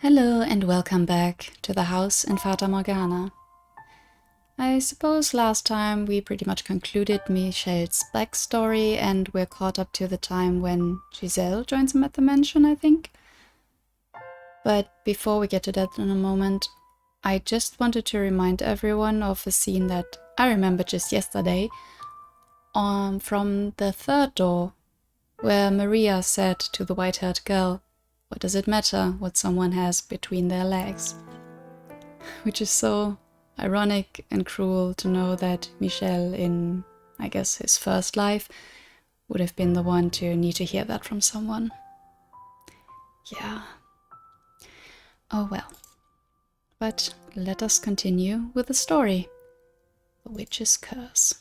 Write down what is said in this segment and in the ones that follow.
Hello and welcome back to the house in Fata Morgana. I suppose last time we pretty much concluded Michelle's backstory and we're caught up to the time when Giselle joins him at the mansion, I think. But before we get to that in a moment, I just wanted to remind everyone of a scene that I remember just yesterday from the third door, where Maria said to the white-haired girl, "What does it matter what someone has between their legs?" Which is so ironic and cruel to know that Michel, in, I guess, his first life, would have been the one to need to hear that from someone. Yeah. Oh well. But let us continue with the story. The Witch's Curse.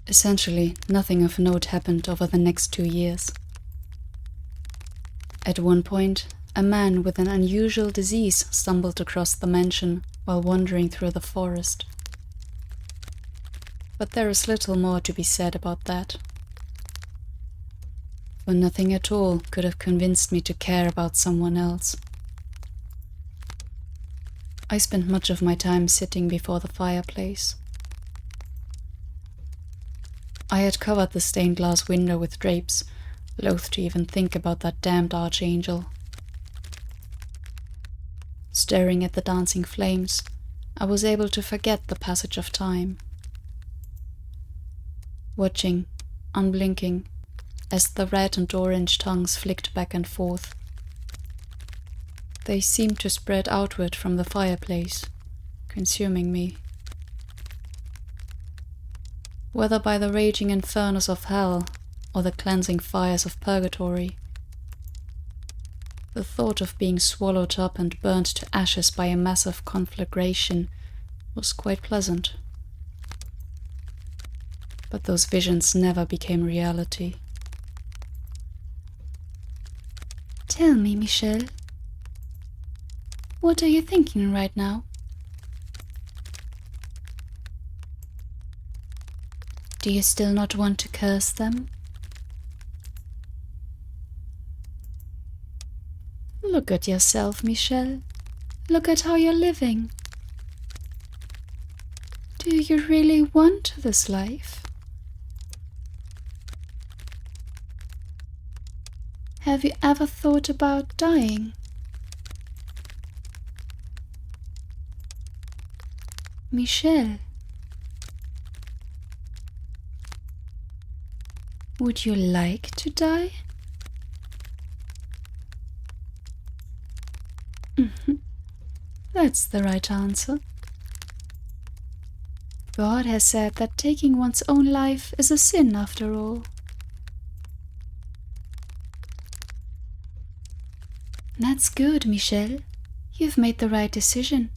Essentially, nothing of note happened over the next 2 years. At one point, a man with an unusual disease stumbled across the mansion while wandering through the forest. But there is little more to be said about that. For nothing at all could have convinced me to care about someone else. I spent much of my time sitting before the fireplace. I had covered the stained glass window with drapes, loath to even think about that damned archangel. Staring at the dancing flames, I was able to forget the passage of time. Watching, unblinking, as the red and orange tongues flicked back and forth. They seemed to spread outward from the fireplace, consuming me. Whether by the raging infernos of hell or the cleansing fires of purgatory, the thought of being swallowed up and burnt to ashes by a massive conflagration was quite pleasant. But those visions never became reality. Tell me, Michel, what are you thinking right now? Do you still not want to curse them? Look at yourself, Michel. Look at how you're living. Do you really want this life? Have you ever thought about dying? Michel, would you like to die? That's the right answer. God has said that taking one's own life is a sin after all. That's good, Michel. You've made the right decision.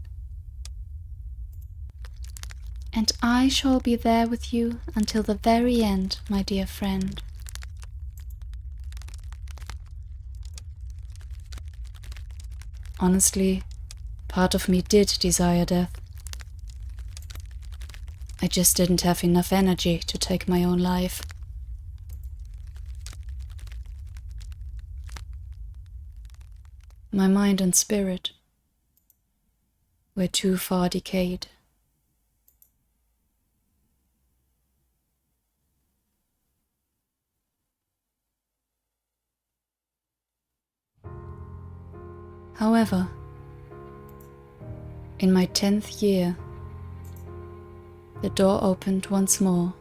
And I shall be there with you until the very end, my dear friend. Honestly, part of me did desire death. I just didn't have enough energy to take my own life. My mind and spirit were too far decayed. However, in my 10th year, the door opened once more,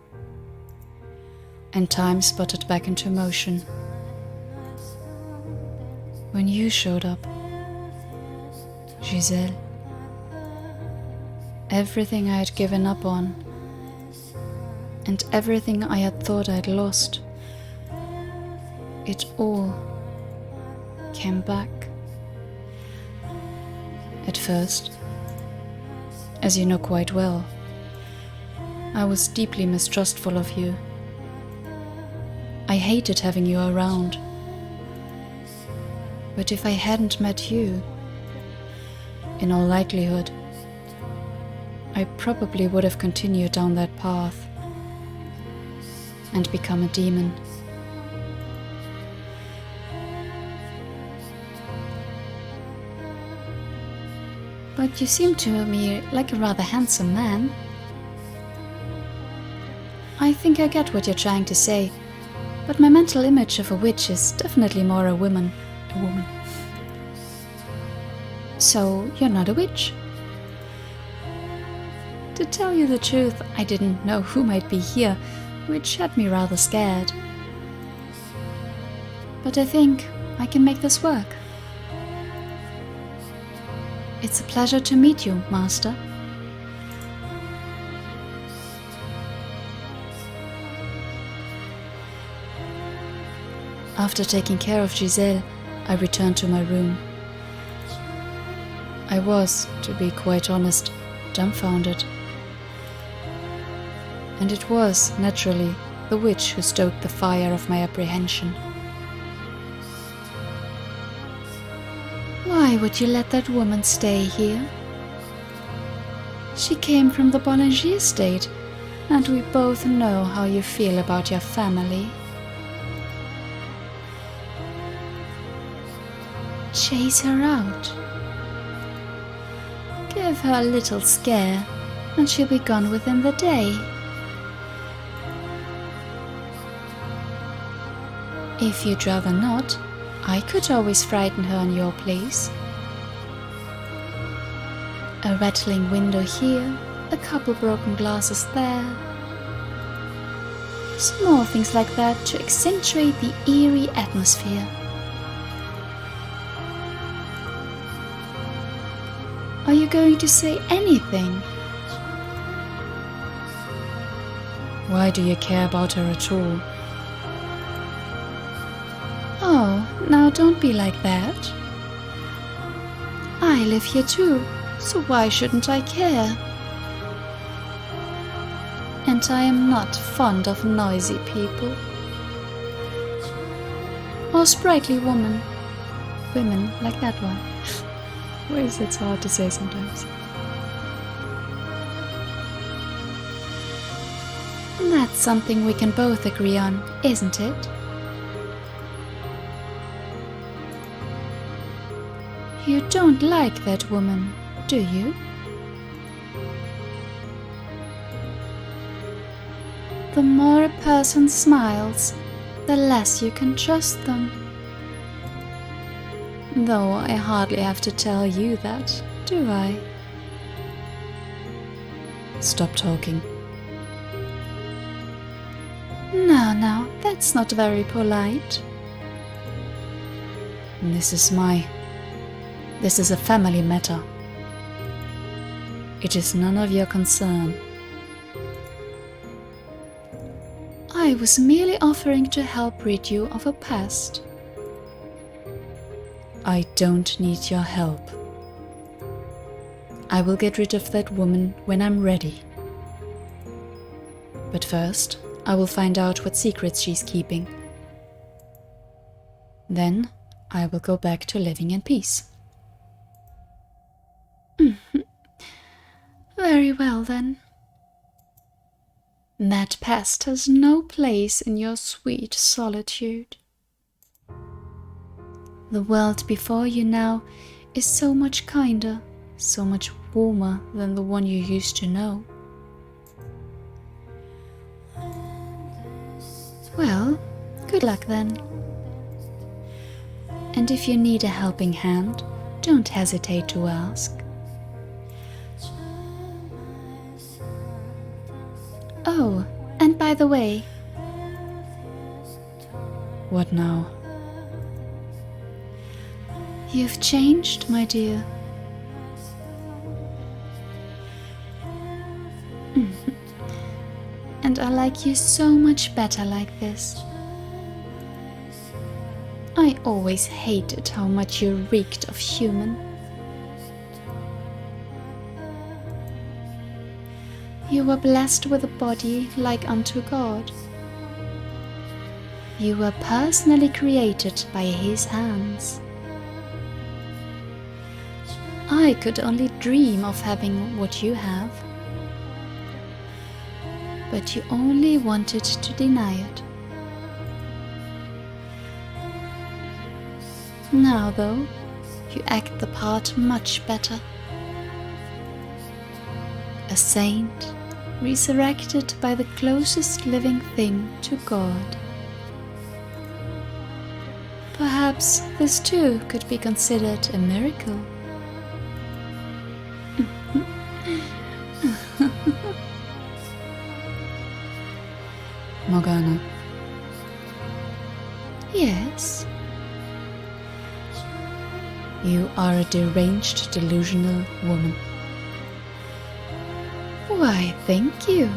and time sputtered back into motion. When you showed up, Giselle, everything I had given up on, and everything I had thought I'd lost, it all came back. At first, as you know quite well, I was deeply mistrustful of you. I hated having you around. But if I hadn't met you, in all likelihood, I probably would have continued down that path and become a demon. But you seem to me like a rather handsome man. I think I get what you're trying to say, but my mental image of a witch is definitely more a woman. So, you're not a witch? To tell you the truth, I didn't know who might be here, which had me rather scared. But I think I can make this work. It's a pleasure to meet you, Master. After taking care of Giselle, I returned to my room. I was, to be quite honest, dumbfounded. And it was, naturally, the witch who stoked the fire of my apprehension. Why would you let that woman stay here? She came from the Bollinger estate, and we both know how you feel about your family. Chase her out. Give her a little scare, and she'll be gone within the day. If you'd rather not, I could always frighten her in your place. A rattling window here, a couple broken glasses there. Small things like that to accentuate the eerie atmosphere. Are you going to say anything? Why do you care about her at all? Oh, now don't be like that. I live here too, so why shouldn't I care? And I am not fond of noisy people. Or sprightly women like that one. Ways it's hard to say sometimes. That's something we can both agree on, isn't it? You don't like that woman, do you? The more a person smiles, the less you can trust them. Though I hardly have to tell you that, do I? Stop talking. No, that's not very polite. This is a family matter. It is none of your concern. I was merely offering to help rid you of a past. I don't need your help. I will get rid of that woman when I'm ready. But first, I will find out what secrets she's keeping. Then, I will go back to living in peace. Very well, then. That past has no place in your sweet solitude. The world before you now is so much kinder, so much warmer than the one you used to know. Well, good luck then. And if you need a helping hand, don't hesitate to ask. Oh, and by the way... What now? You've changed, my dear. And I like you so much better like this. I always hated how much you reeked of human. You were blessed with a body like unto God. You were personally created by His hands. I could only dream of having what you have. but you only wanted to deny it. Now, though, you act the part much better. A saint, resurrected by the closest living thing to God. Perhaps this too could be considered a miracle. Morgana. Yes. You are a deranged, delusional woman. Why, thank you.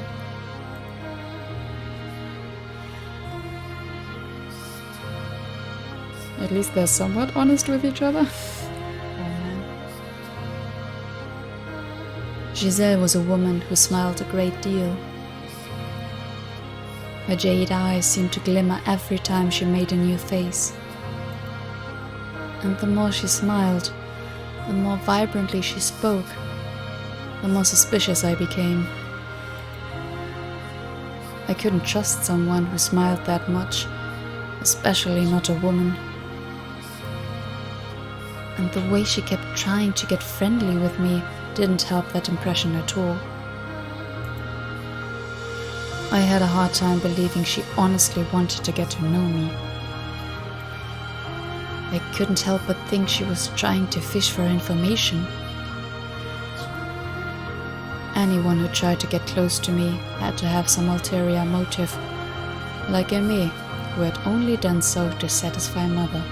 At least they're somewhat honest with each other. Giselle was a woman who smiled a great deal. Her jade eyes seemed to glimmer every time she made a new face. And the more she smiled, the more vibrantly she spoke, the more suspicious I became. I couldn't trust someone who smiled that much, especially not a woman. And the way she kept trying to get friendly with me didn't help that impression at all. I had a hard time believing she honestly wanted to get to know me. I couldn't help but think she was trying to fish for information. Anyone who tried to get close to me had to have some ulterior motive, like me, who had only done so to satisfy Mother.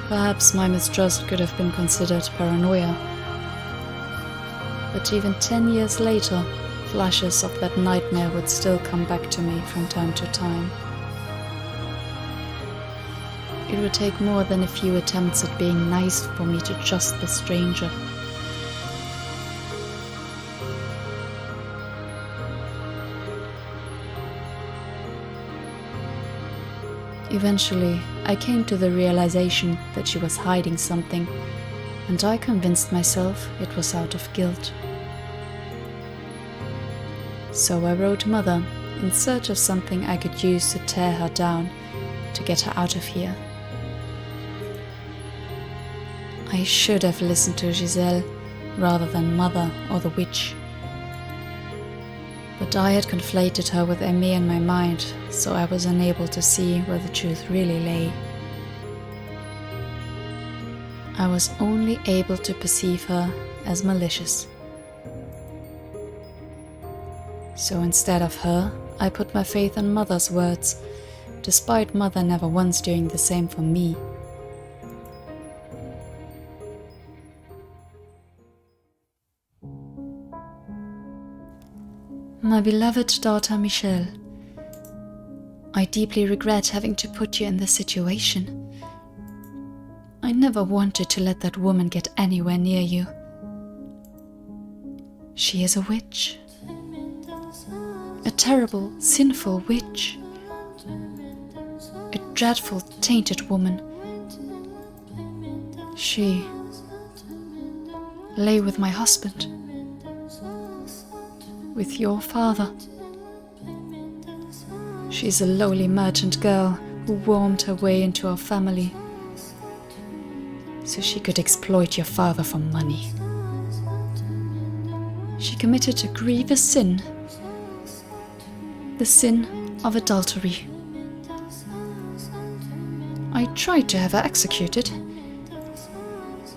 Perhaps my mistrust could have been considered paranoia. But even 10 years later, flashes of that nightmare would still come back to me from time to time. It would take more than a few attempts at being nice for me to trust the stranger. Eventually, I came to the realization that she was hiding something, and I convinced myself it was out of guilt. So I wrote Mother in search of something I could use to tear her down, to get her out of here. I should have listened to Giselle rather than Mother or the witch. But I had conflated her with Aimee in my mind, so I was unable to see where the truth really lay. I was only able to perceive her as malicious. So instead of her, I put my faith in Mother's words, despite Mother never once doing the same for me. My beloved daughter Michelle, I deeply regret having to put you in this situation. I never wanted to let that woman get anywhere near you. She is a witch. A terrible, sinful witch. A dreadful, tainted woman. She lay with my husband. With your father. She's a lowly merchant girl who wormed her way into our family so she could exploit your father for money. She committed a grievous sin, the sin of adultery. I tried to have her executed,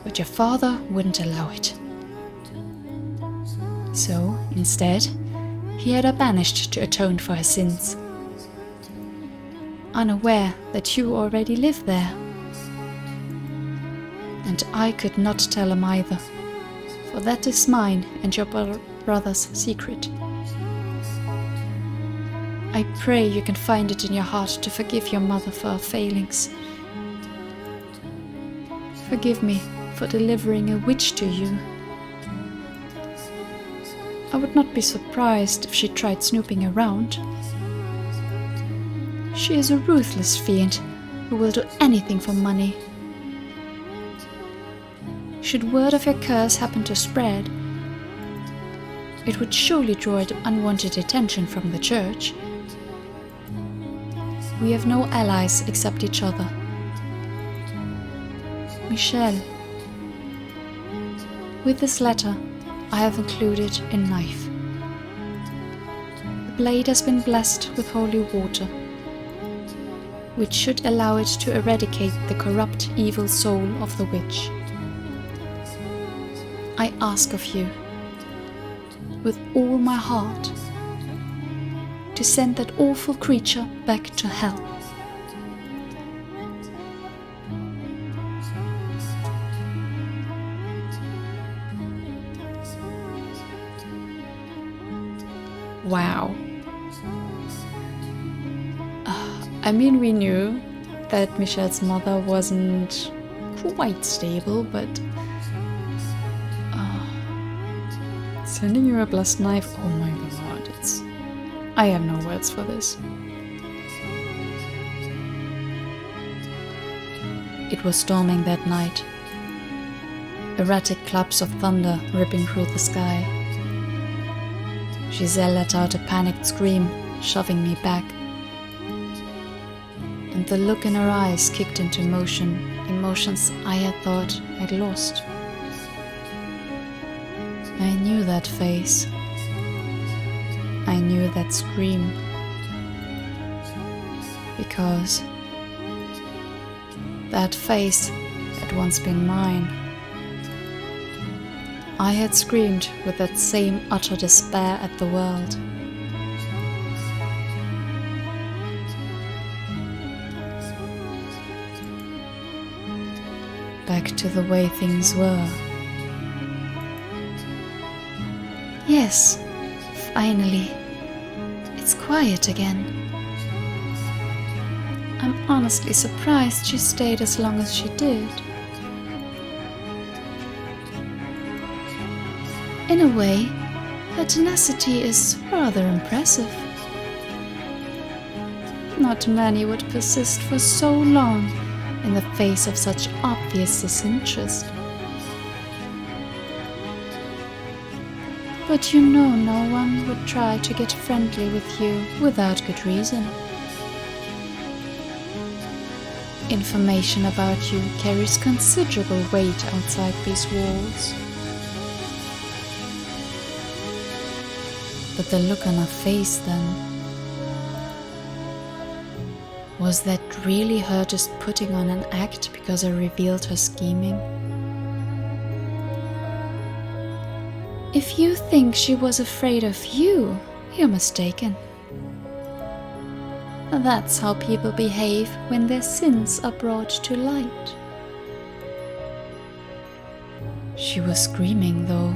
but your father wouldn't allow it. So, instead, he had her banished to atone for her sins, unaware that you already lived there. And I could not tell him either, for that is mine and your brother's secret. I pray you can find it in your heart to forgive your mother for her failings. Forgive me for delivering a witch to you. I would not be surprised if she tried snooping around. She is a ruthless fiend who will do anything for money. Should word of your curse happen to spread, It would surely draw unwanted attention from the church. We have no allies except each other. Michelle. With this letter, I have included a knife. The blade has been blessed with holy water, which should allow it to eradicate the corrupt, evil soul of the witch. I ask of you, with all my heart, to send that awful creature back to hell. Wow. I mean, we knew that Michelle's mother wasn't quite stable, but sending you a blessed knife, oh my god, I have no words for this. It was storming that night. Erratic claps of thunder ripping through the sky. Giselle let out a panicked scream, shoving me back. And the look in her eyes kicked into motion, emotions I had thought I'd lost. I knew that face. I knew that scream. Because that face had once been mine. I had screamed with that same utter despair at the world. Back to the way things were. Yes, finally. It's quiet again. I'm honestly surprised she stayed as long as she did. In a way, her tenacity is rather impressive. Not many would persist for so long in the face of such obvious disinterest. But you know no one would try to get friendly with you without good reason. Information about you carries considerable weight outside these walls. But the look on her face then, was that really her just putting on an act because I revealed her scheming? If you think she was afraid of you, you're mistaken. That's how people behave when their sins are brought to light. She was screaming though,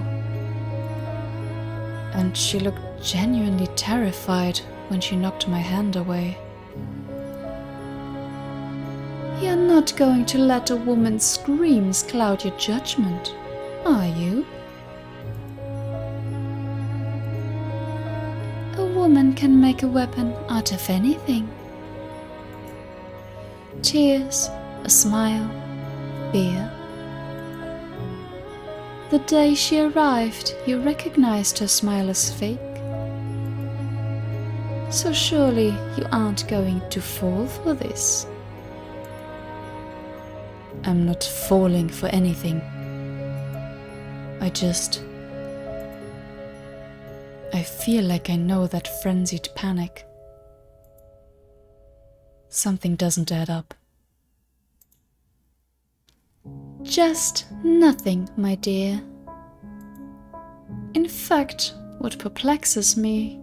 and she looked genuinely terrified when she knocked my hand away. You're not going to let a woman's screams cloud your judgment, are you? A woman can make a weapon out of anything. Tears, a smile, fear. The day she arrived, you recognized her smile as fake. So surely you aren't going to fall for this. I'm not falling for anything. I feel like I know that frenzied panic. Something doesn't add up. Just nothing, my dear. In fact, what perplexes me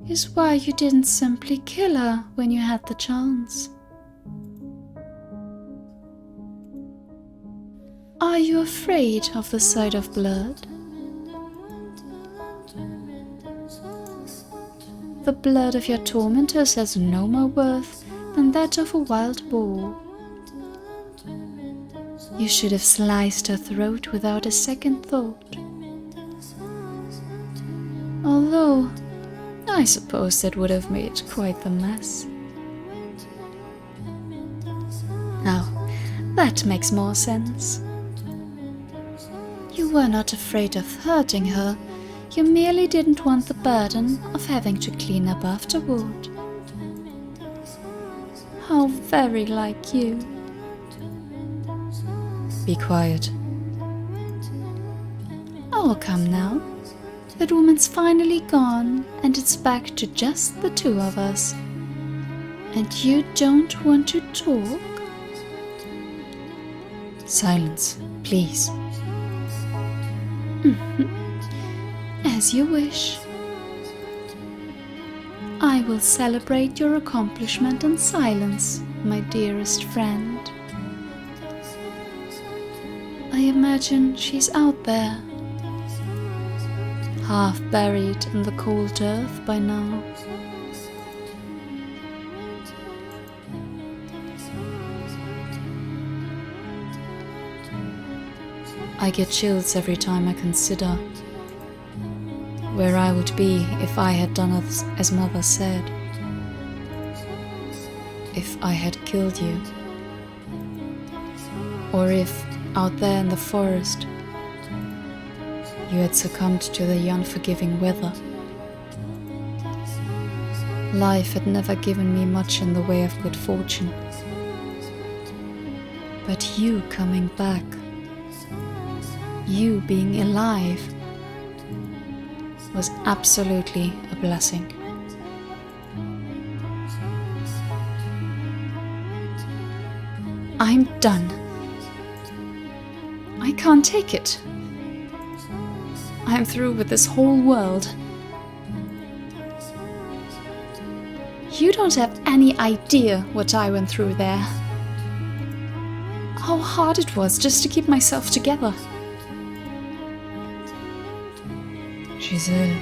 is why you didn't simply kill her when you had the chance. Are you afraid of the sight of blood? The blood of your tormentors has no more worth than that of a wild boar. You should have sliced her throat without a second thought. Although, I suppose that would have made quite the mess. Now, that makes more sense. You were not afraid of hurting her, You merely didn't want the burden of having to clean up afterward. How very like you. Be quiet. Oh, come now. That woman's finally gone, and it's back to just the two of us. And you don't want to talk? Silence, please. As you wish. I will celebrate your accomplishment in silence, my dearest friend. I imagine she's out there, half buried in the cold earth by now. I get chills every time I consider where I would be if I had done as Mother said. If I had killed you. Or if, out there in the forest, you had succumbed to the unforgiving weather. Life had never given me much in the way of good fortune. But you coming back, you being alive, was absolutely a blessing. I'm done. I can't take it. I'm through with this whole world. You don't have any idea what I went through there. How hard it was just to keep myself together. Giselle,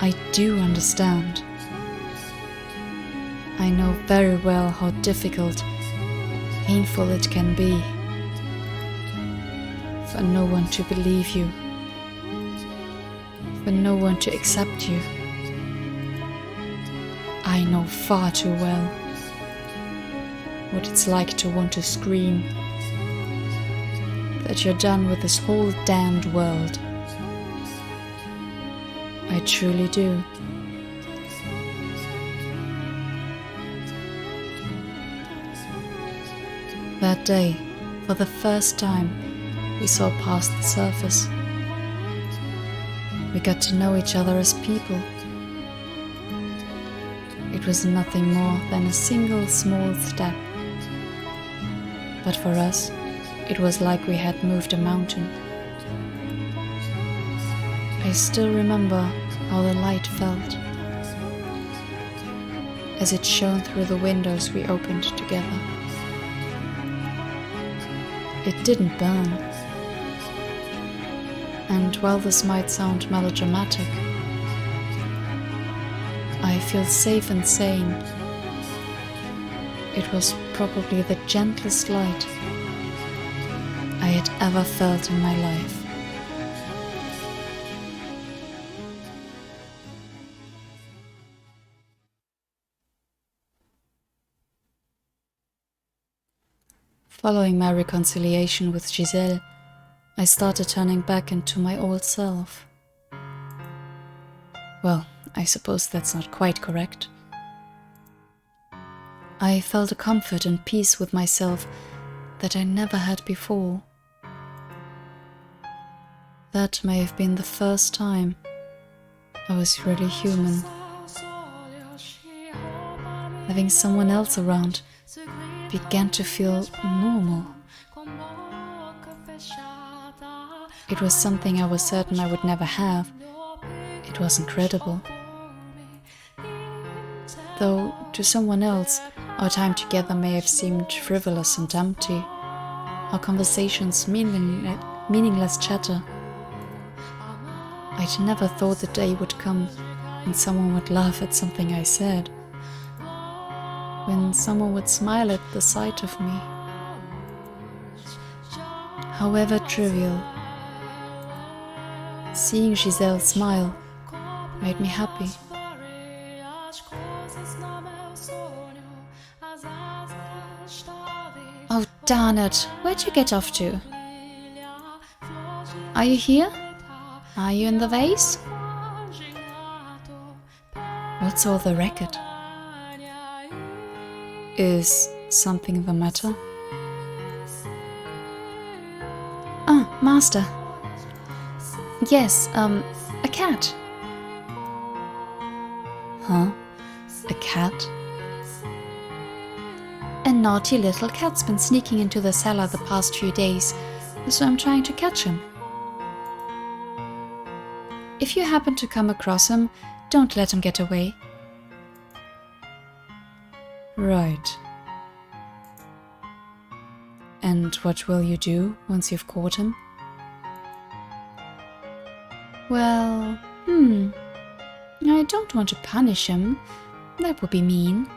I do understand. I know very well how difficult, painful it can be for no one to believe you, for no one to accept you. I know far too well what it's like to want to scream that you're done with this whole damned world. I truly do. That day, for the first time, we saw past the surface. We got to know each other as people. It was nothing more than a single small step. But for us, it was like we had moved a mountain. I still remember how the light felt as it shone through the windows we opened together. It didn't burn. And while this might sound melodramatic, I feel safe and sane. It was probably the gentlest light I had ever felt in my life. Following my reconciliation with Giselle, I started turning back into my old self. Well, I suppose that's not quite correct. I felt a comfort and peace with myself that I never had before. That may have been the first time I was really human. Having someone else around began to feel normal. It was something I was certain I would never have. It was incredible. Though to someone else, our time together may have seemed frivolous and empty, our conversations meaningless chatter. I'd never thought the day would come when someone would laugh at something I said, when someone would smile at the sight of me. However trivial, seeing Giselle smile made me happy. Oh, darn it! Where'd you get off to? Are you here? Are you in the vase? What's all the racket? Is something the matter? Ah, master. Yes, a cat. Huh? A cat? A naughty little cat's been sneaking into the cellar the past few days, so I'm trying to catch him. If you happen to come across him, don't let him get away. Right. And what will you do once you've caught him? Well, I don't want to punish him. That would be mean.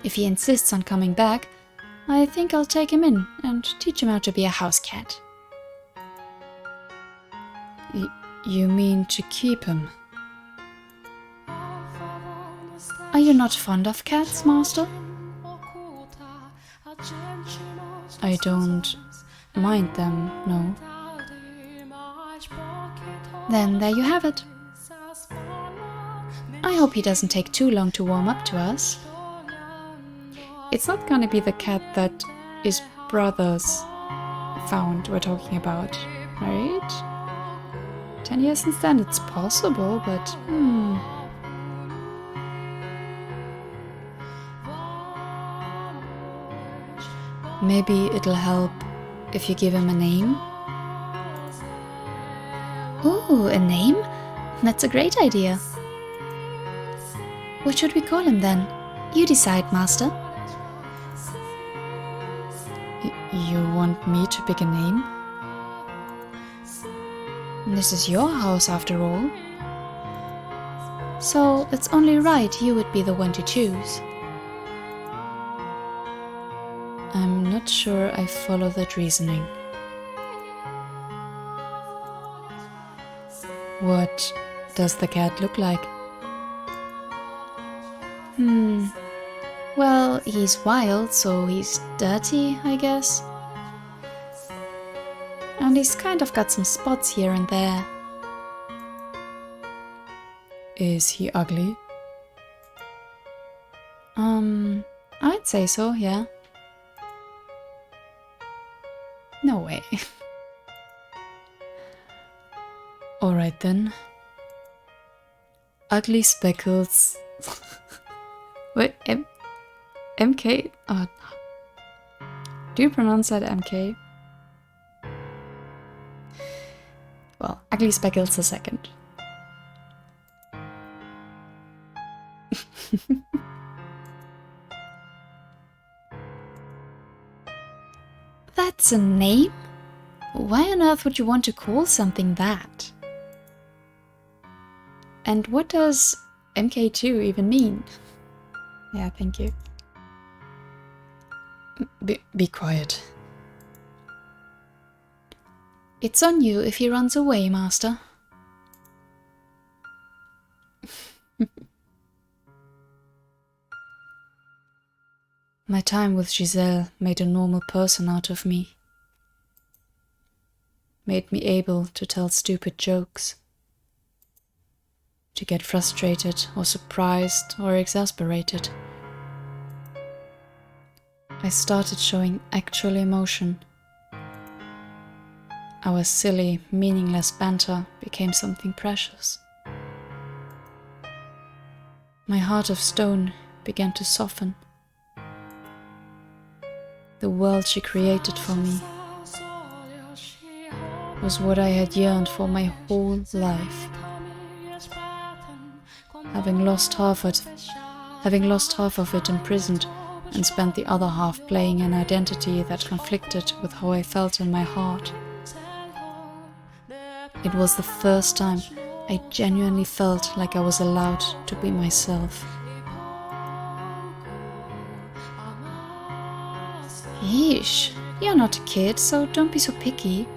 If he insists on coming back, I think I'll take him in and teach him how to be a house cat. You mean to keep him? Are you not fond of cats, master? I don't mind them, no. Then there you have it. I hope he doesn't take too long to warm up to us. It's not gonna be the cat that his brothers found we're talking about, right? 10 years since then, it's possible, but Maybe it'll help if you give him a name? Ooh, a name? That's a great idea. What should we call him then? You decide, master. You want me to pick a name? This is your house after all. So it's only right you would be the one to choose. I'm not sure I follow that reasoning. What does the cat look like? Well, he's wild, so he's dirty, I guess. And he's kind of got some spots here and there. Is he ugly? I'd say so, yeah. No way. Alright then. Ugly Speckles. Wait, MK? Oh, do you pronounce that MK? Well, Ugly Speckles the second. That's a name? Why on earth would you want to call something that? And what does MK2 even mean? Yeah, thank you. Be quiet. It's on you if he runs away, master. My time with Giselle made a normal person out of me. Made me able to tell stupid jokes. To get frustrated or surprised or exasperated. I started showing actual emotion. Our silly, meaningless banter became something precious. My heart of stone began to soften. The world she created for me was what I had yearned for my whole life. Having lost half of it imprisoned and spent the other half playing an identity that conflicted with how I felt in my heart. It was the first time I genuinely felt like I was allowed to be myself. Yeesh, you're not a kid, so don't be so picky.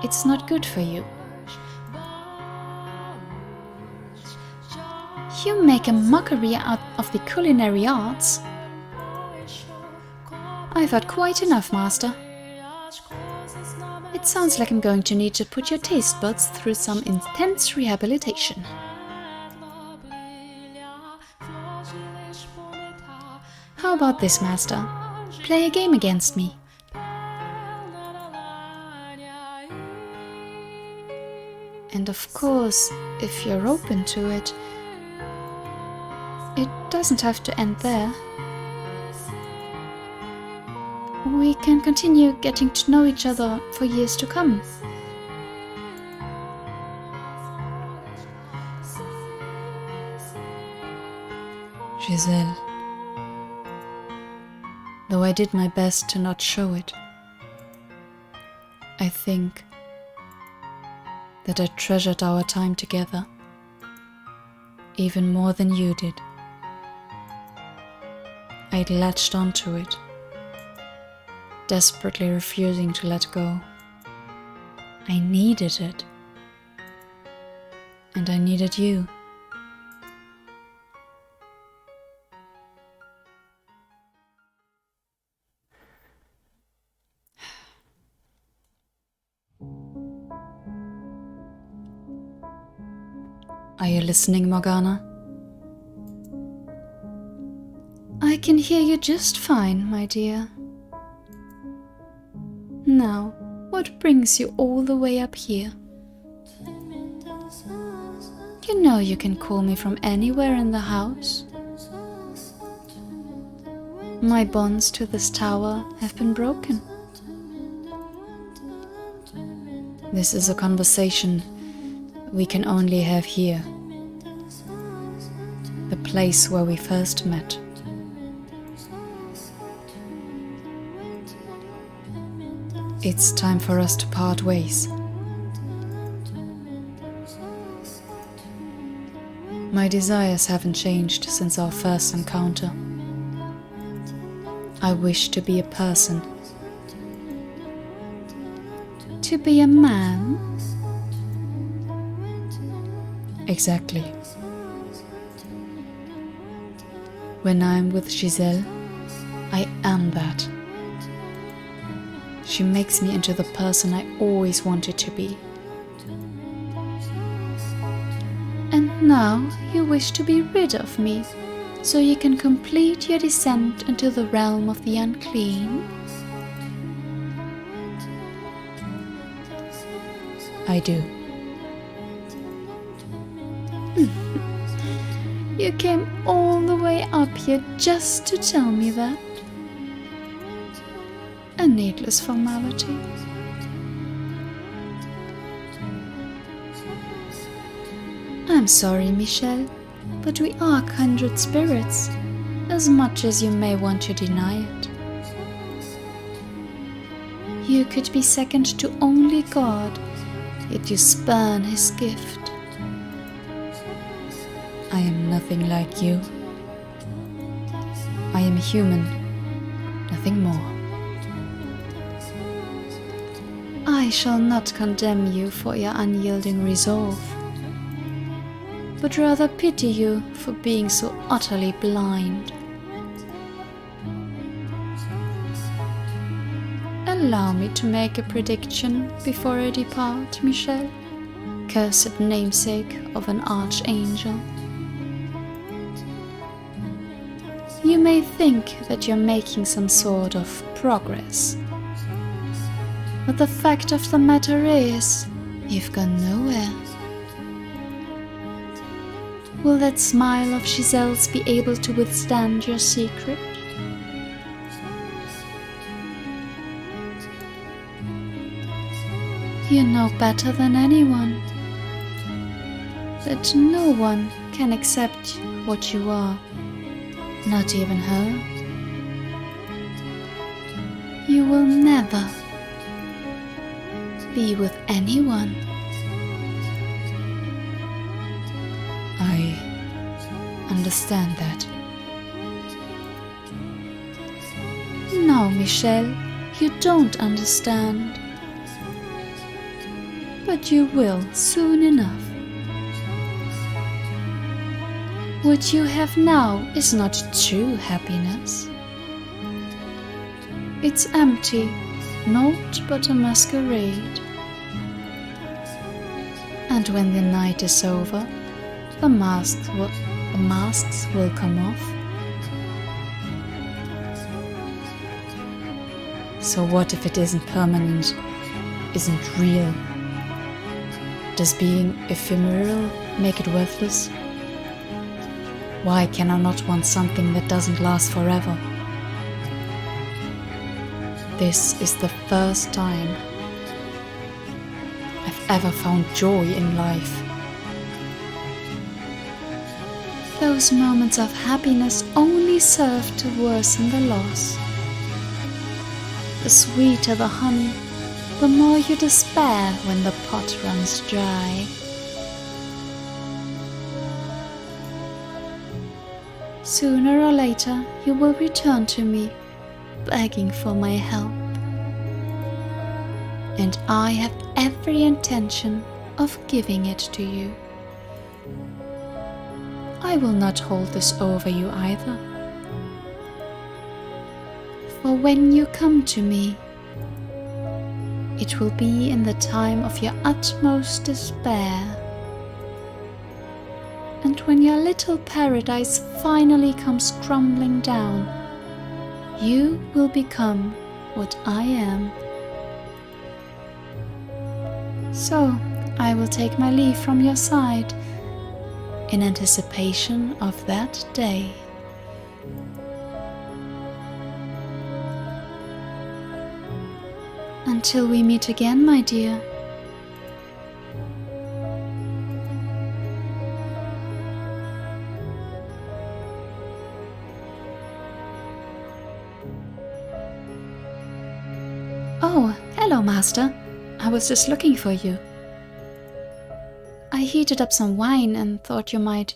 It's not good for you. You make a mockery out of the culinary arts. I've had quite enough, master. It sounds like I'm going to need to put your taste buds through some intense rehabilitation. How about this, Master? Play a game against me. And of course, if you're open to it, it doesn't have to end there. We can continue getting to know each other for years to come. Giselle, though I did my best to not show it, I think that I treasured our time together even more than you did. I'd latched onto it, desperately refusing to let go. I needed it, and I needed you. Are you listening, Morgana? I can hear you just fine, my dear. Now, what brings you all the way up here? You know you can call me from anywhere in the house. My bonds to this tower have been broken. This is a conversation we can only have here, the place where we first met. It's time for us to part ways. My desires haven't changed since our first encounter. I wish to be a person. To be a man? Exactly. When I'm with Giselle, I am that. She makes me into the person I always wanted to be. And now you wish to be rid of me, so you can complete your descent into the realm of the unclean? I do. You came all the way up here just to tell me that? A needless formality. I'm sorry, Michelle, but we are kindred spirits, as much as you may want to deny it. You could be second to only God, yet you spurn his gift. I am nothing like you. I am human, nothing more. I shall not condemn you for your unyielding resolve, but rather pity you for being so utterly blind. Allow me to make a prediction before I depart, Michelle, cursed namesake of an archangel. You may think that you're making some sort of progress, but the fact of the matter is, you've gone nowhere. Will that smile of Giselle's be able to withstand your secret? You know better than anyone that no one can accept what you are. Not even her. You will never be with anyone. I understand that. No, Michelle, you don't understand. But you will soon enough. What you have now is not true happiness. It's empty, naught but a masquerade. And when the night is over, the masks will come off. So what if it isn't permanent, isn't real? Does being ephemeral make it worthless? Why can I not want something that doesn't last forever? This is the first time I've ever found joy in life. Those moments of happiness only serve to worsen the loss. The sweeter the honey, the more you despair when the pot runs dry. Sooner or later you will return to me, begging for my help. And I have every intention of giving it to you. I will not hold this over you either. For when you come to me, it will be in the time of your utmost despair. And when your little paradise finally comes crumbling down, you will become what I am. So I will take my leave from your side in anticipation of that day. Until we meet again, my dear. Oh, hello, Master. I was just looking for you. I heated up some wine and thought you might...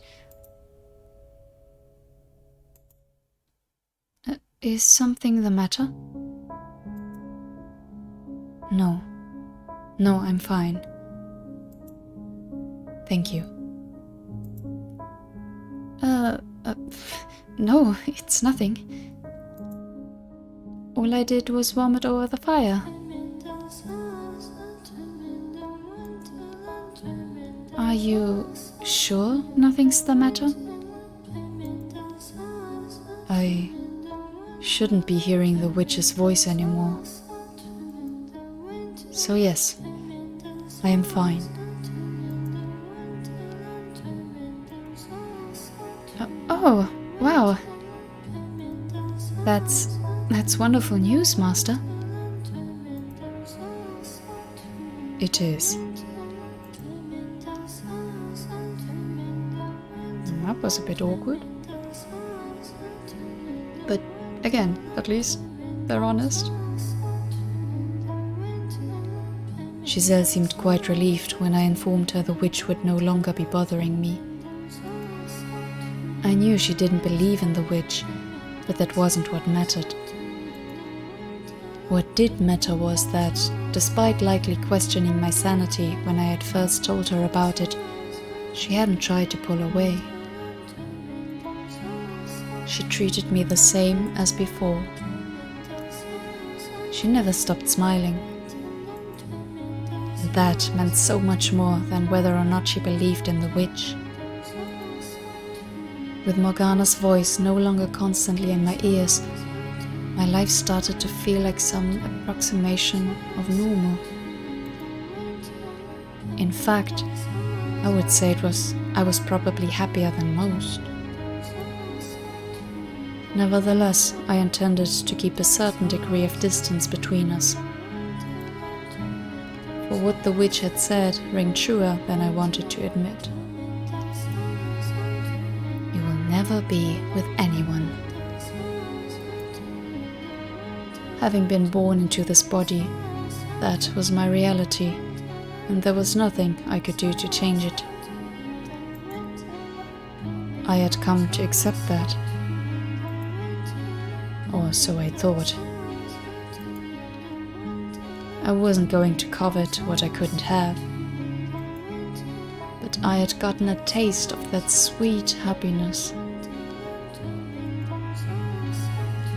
Is something the matter? No. No, I'm fine. Thank you. No, it's nothing. All I did was vomit over the fire. Are you sure nothing's the matter? I shouldn't be hearing the witch's voice anymore. So yes, I am fine. Oh, wow. That's wonderful news, Master. It is. That was a bit awkward. But again, at least they're honest. Giselle seemed quite relieved when I informed her the witch would no longer be bothering me. I knew she didn't believe in the witch, but that wasn't what mattered. What did matter was that, despite likely questioning my sanity when I had first told her about it, she hadn't tried to pull away. She treated me the same as before. She never stopped smiling. And that meant so much more than whether or not she believed in the witch. With Morgana's voice no longer constantly in my ears, my life started to feel like some approximation of normal. In fact, I would say I was probably happier than most. Nevertheless, I intended to keep a certain degree of distance between us. For what the witch had said rang truer than I wanted to admit. You will never be with anyone. Having been born into this body, that was my reality, and there was nothing I could do to change it. I had come to accept that. Or so I thought. I wasn't going to covet what I couldn't have. But I had gotten a taste of that sweet happiness.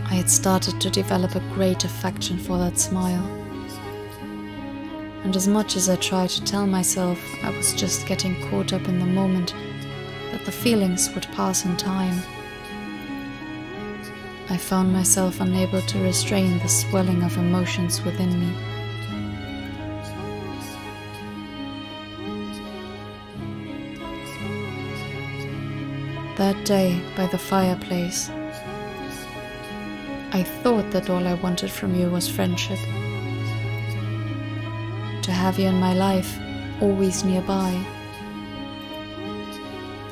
I I had started to develop a great affection for that smile. And as much as I tried to tell myself I was just getting caught up in the moment, that the feelings would pass in time, I found myself unable to restrain the swelling of emotions within me. That day by the fireplace, I thought that all I wanted from you was friendship. To have you in my life, always nearby.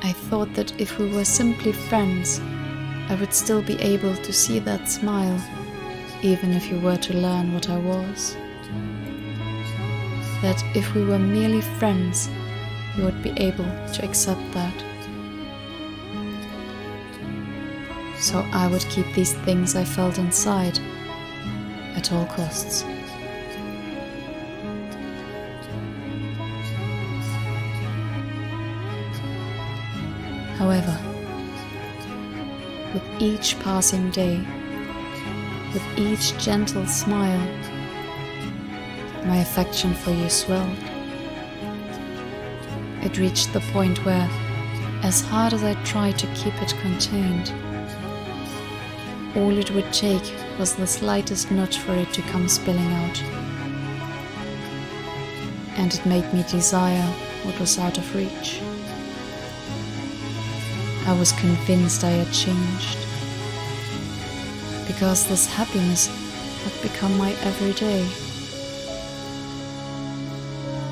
I thought that if we were simply friends, I would still be able to see that smile, even if you were to learn what I was. That if we were merely friends, you would be able to accept that. So I would keep these things I felt inside at all costs. However, with each passing day, with each gentle smile, my affection for you swelled. It reached the point where, as hard as I tried to keep it contained, all it would take was the slightest nudge for it to come spilling out. And it made me desire what was out of reach. I was convinced I had changed, because this happiness had become my everyday.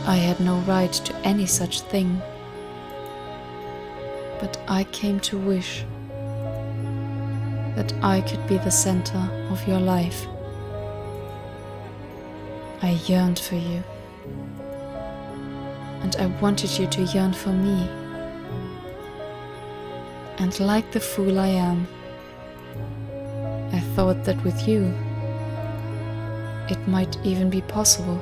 I had no right to any such thing, but I came to wish that I could be the center of your life. I yearned for you, and I wanted you to yearn for me. And like the fool I am, I thought that with you, it might even be possible.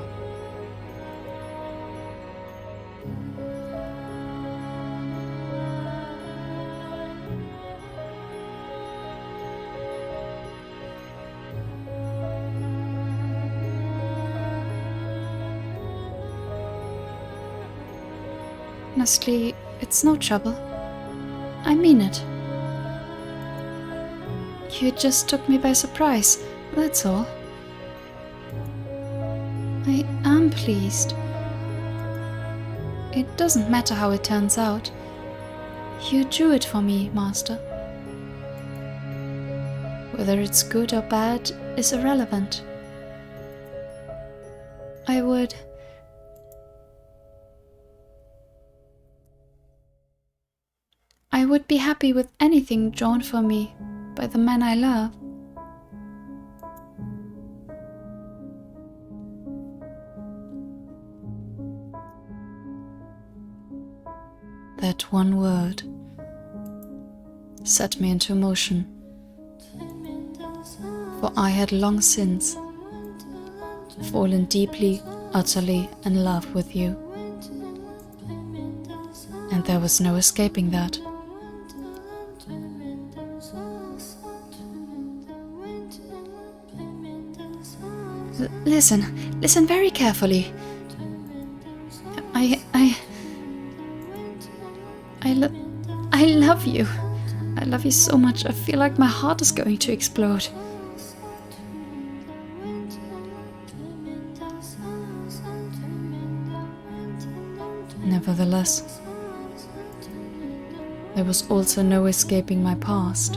Honestly, it's no trouble. I mean it. You just took me by surprise, that's all. I am pleased. It doesn't matter how it turns out. You drew it for me, Master. Whether it's good or bad is irrelevant. I would be happy with anything drawn for me by the man I love. That one word set me into motion, for I had long since fallen deeply, utterly in love with you, and there was no escaping that. Listen very carefully. I love you. I love you so much, I feel like my heart is going to explode. Nevertheless, there was also no escaping my past.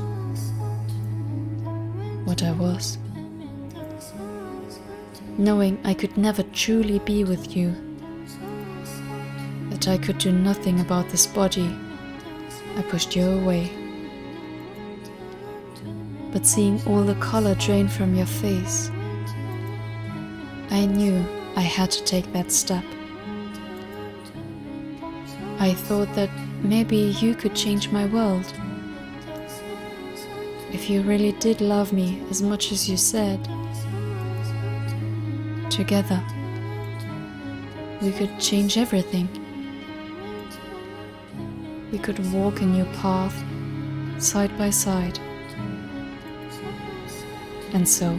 What I was. Knowing I could never truly be with you, that I could do nothing about this body, I pushed you away. But seeing all the color drain from your face, I knew I had to take that step. I thought that maybe you could change my world. If you really did love me as much as you said, together, we could change everything. We could walk a new path, side by side. And so,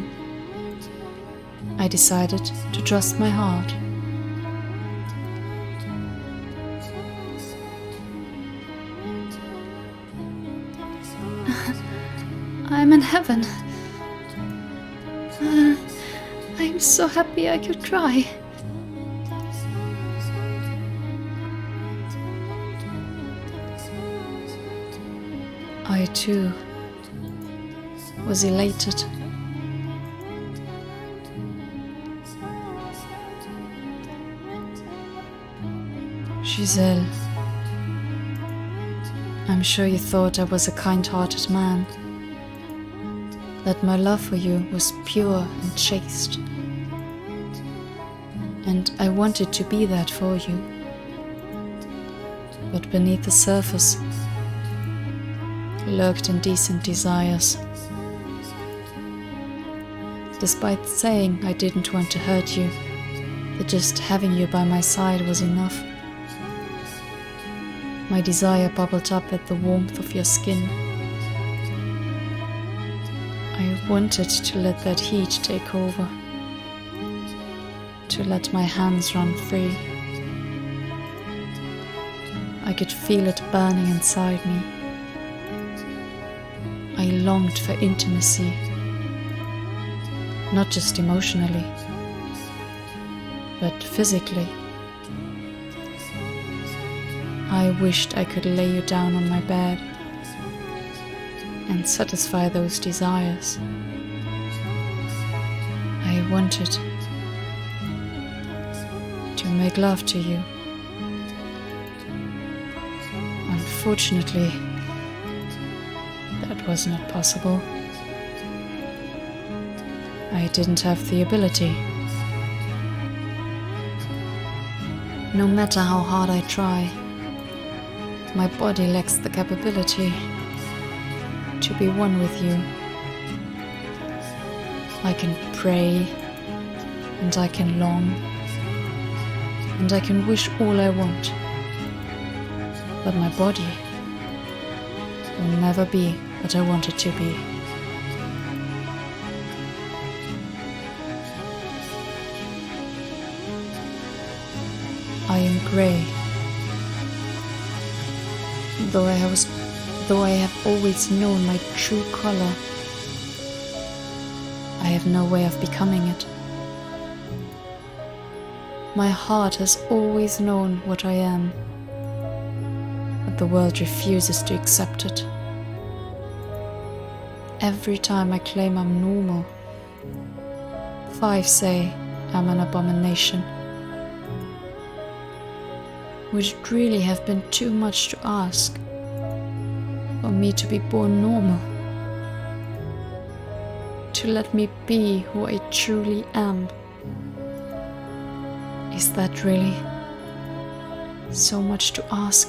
I decided to trust my heart. I'm in heaven. I'm so happy I could cry. I too was elated. Giselle, I'm sure you thought I was a kind-hearted man, that my love for you was pure and chaste, and I wanted to be that for you. But beneath the surface lurked indecent desires. Despite saying I didn't want to hurt you, that just having you by my side was enough, my desire bubbled up at the warmth of your skin. I wanted to let that heat take over, to let my hands run free. I could feel it burning inside me. I longed for intimacy, not just emotionally, but physically. I wished I could lay you down on my bed and satisfy those desires. I wanted to make love to you. Unfortunately, that was not possible. I didn't have the ability. No matter how hard I try, my body lacks the capability to be one with you. I can pray, and I can long, and I can wish all I want, but my body will never be what I want it to be. I am grey. Though I have always known my true color, I have no way of becoming it. My heart has always known what I am, but the world refuses to accept it. Every time I claim I'm normal, 5 say I'm an abomination. Would it really have been too much to ask for me to be born normal? To let me be who I truly am? Is that really so much to ask?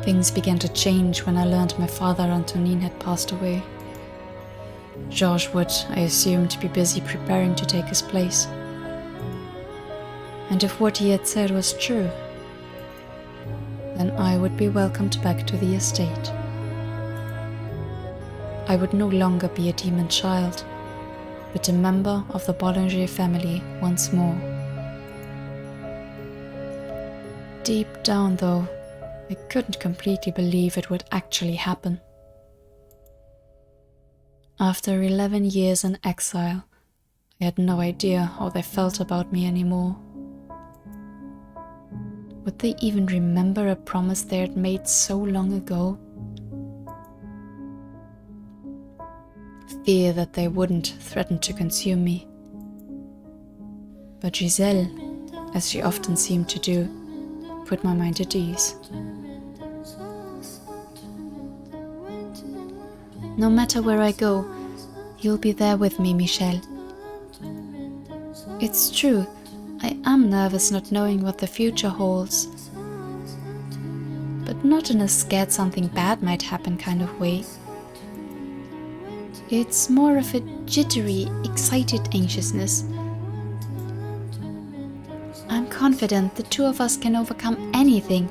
Things began to change when I learned my father Antonin had passed away. Georges would, I assumed, be busy preparing to take his place. And if what he had said was true, then I would be welcomed back to the estate. I would no longer be a demon child, but a member of the Bollinger family once more. Deep down, though, I couldn't completely believe it would actually happen. After 11 years in exile, I had no idea how they felt about me anymore. Would they even remember a promise they had made so long ago? Fear that they wouldn't threatened to consume me. But Giselle, as she often seemed to do, put my mind at ease. No matter where I go, you'll be there with me, Michel. It's true, I am nervous not knowing what the future holds. But not in a scared something bad might happen kind of way. It's more of a jittery, excited anxiousness. I'm confident the two of us can overcome anything,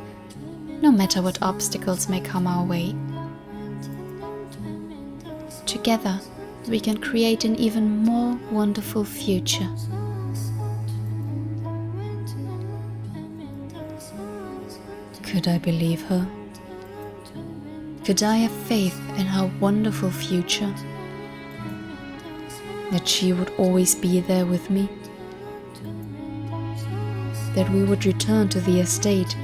no matter what obstacles may come our way. Together, we can create an even more wonderful future. Could I believe her? Could I have faith in her wonderful future? That she would always be there with me? That we would return to the estate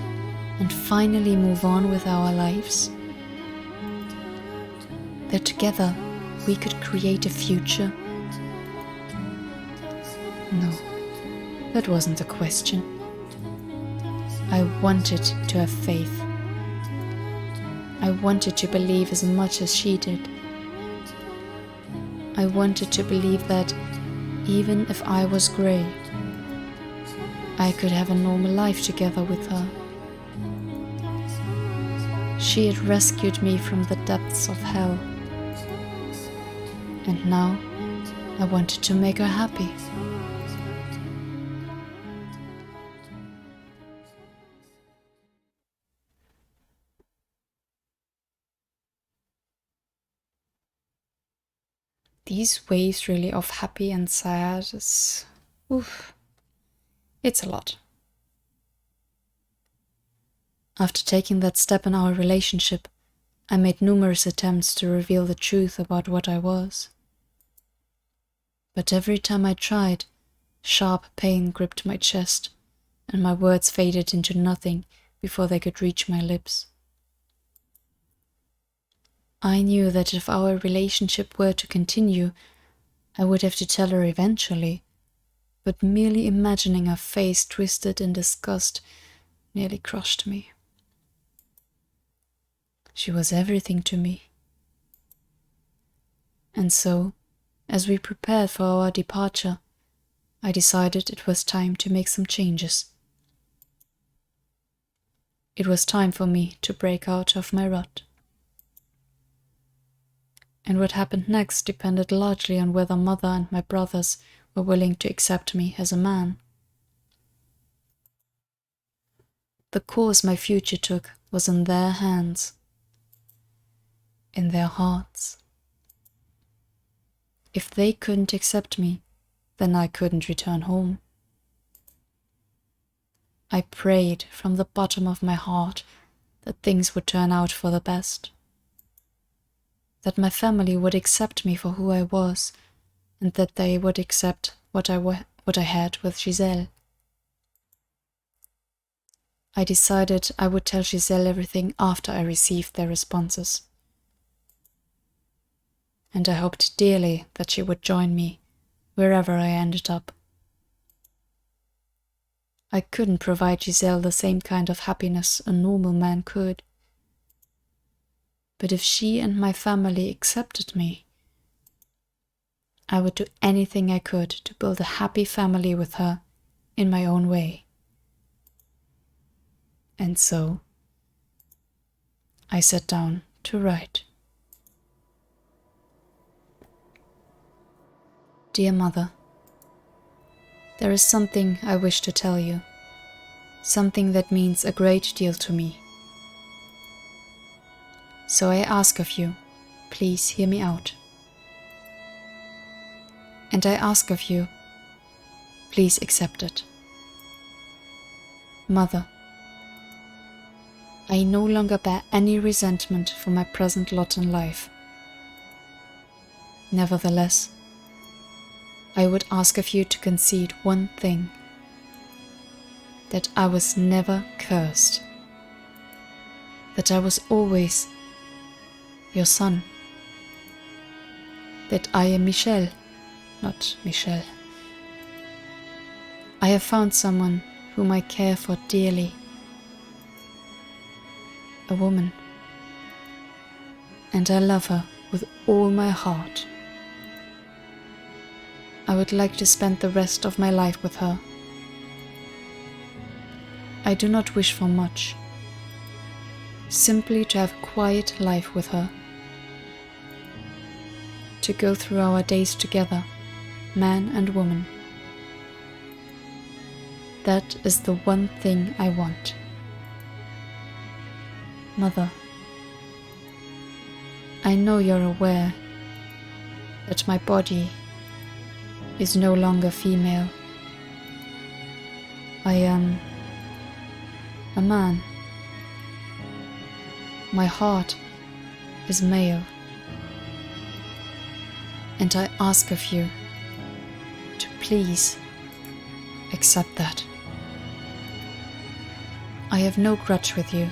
and finally move on with our lives? That together we could create a future? No, that wasn't the question. I wanted to have faith. I wanted to believe as much as she did. I wanted to believe that, even if I was grey, I could have a normal life together with her. She had rescued me from the depths of hell. And now, I wanted to make her happy. These waves really of happy and sad is, oof, it's a lot. After taking that step in our relationship, I made numerous attempts to reveal the truth about what I was. But every time I tried, sharp pain gripped my chest, and my words faded into nothing before they could reach my lips. I knew that if our relationship were to continue, I would have to tell her eventually, but merely imagining her face twisted in disgust nearly crushed me. She was everything to me. And so, as we prepared for our departure, I decided it was time to make some changes. It was time for me to break out of my rut. And what happened next depended largely on whether Mother and my brothers were willing to accept me as a man. The course my future took was in their hands, in their hearts. If they couldn't accept me, then I couldn't return home. I prayed from the bottom of my heart that things would turn out for the best, that my family would accept me for who I was, and that they would accept what I had with Giselle. I decided I would tell Giselle everything after I received their responses. And I hoped dearly that she would join me wherever I ended up. I couldn't provide Giselle the same kind of happiness a normal man could. But if she and my family accepted me, I would do anything I could to build a happy family with her in my own way. And so, I sat down to write. Dear Mother, there is something I wish to tell you, something that means a great deal to me. So I ask of you, please hear me out. And I ask of you, please accept it. Mother, I no longer bear any resentment for my present lot in life. Nevertheless, I would ask of you to concede one thing, that I was never cursed, that I was always your son, that I am Michel, not Michel. I have found someone whom I care for dearly, a woman, and I love her with all my heart. I would like to spend the rest of my life with her. I do not wish for much, simply to have a quiet life with her, to go through our days together, man and woman. That is the one thing I want. Mother, I know you're aware that my body is no longer female. I am a man. My heart is male. And I ask of you to please accept that. I have no grudge with you.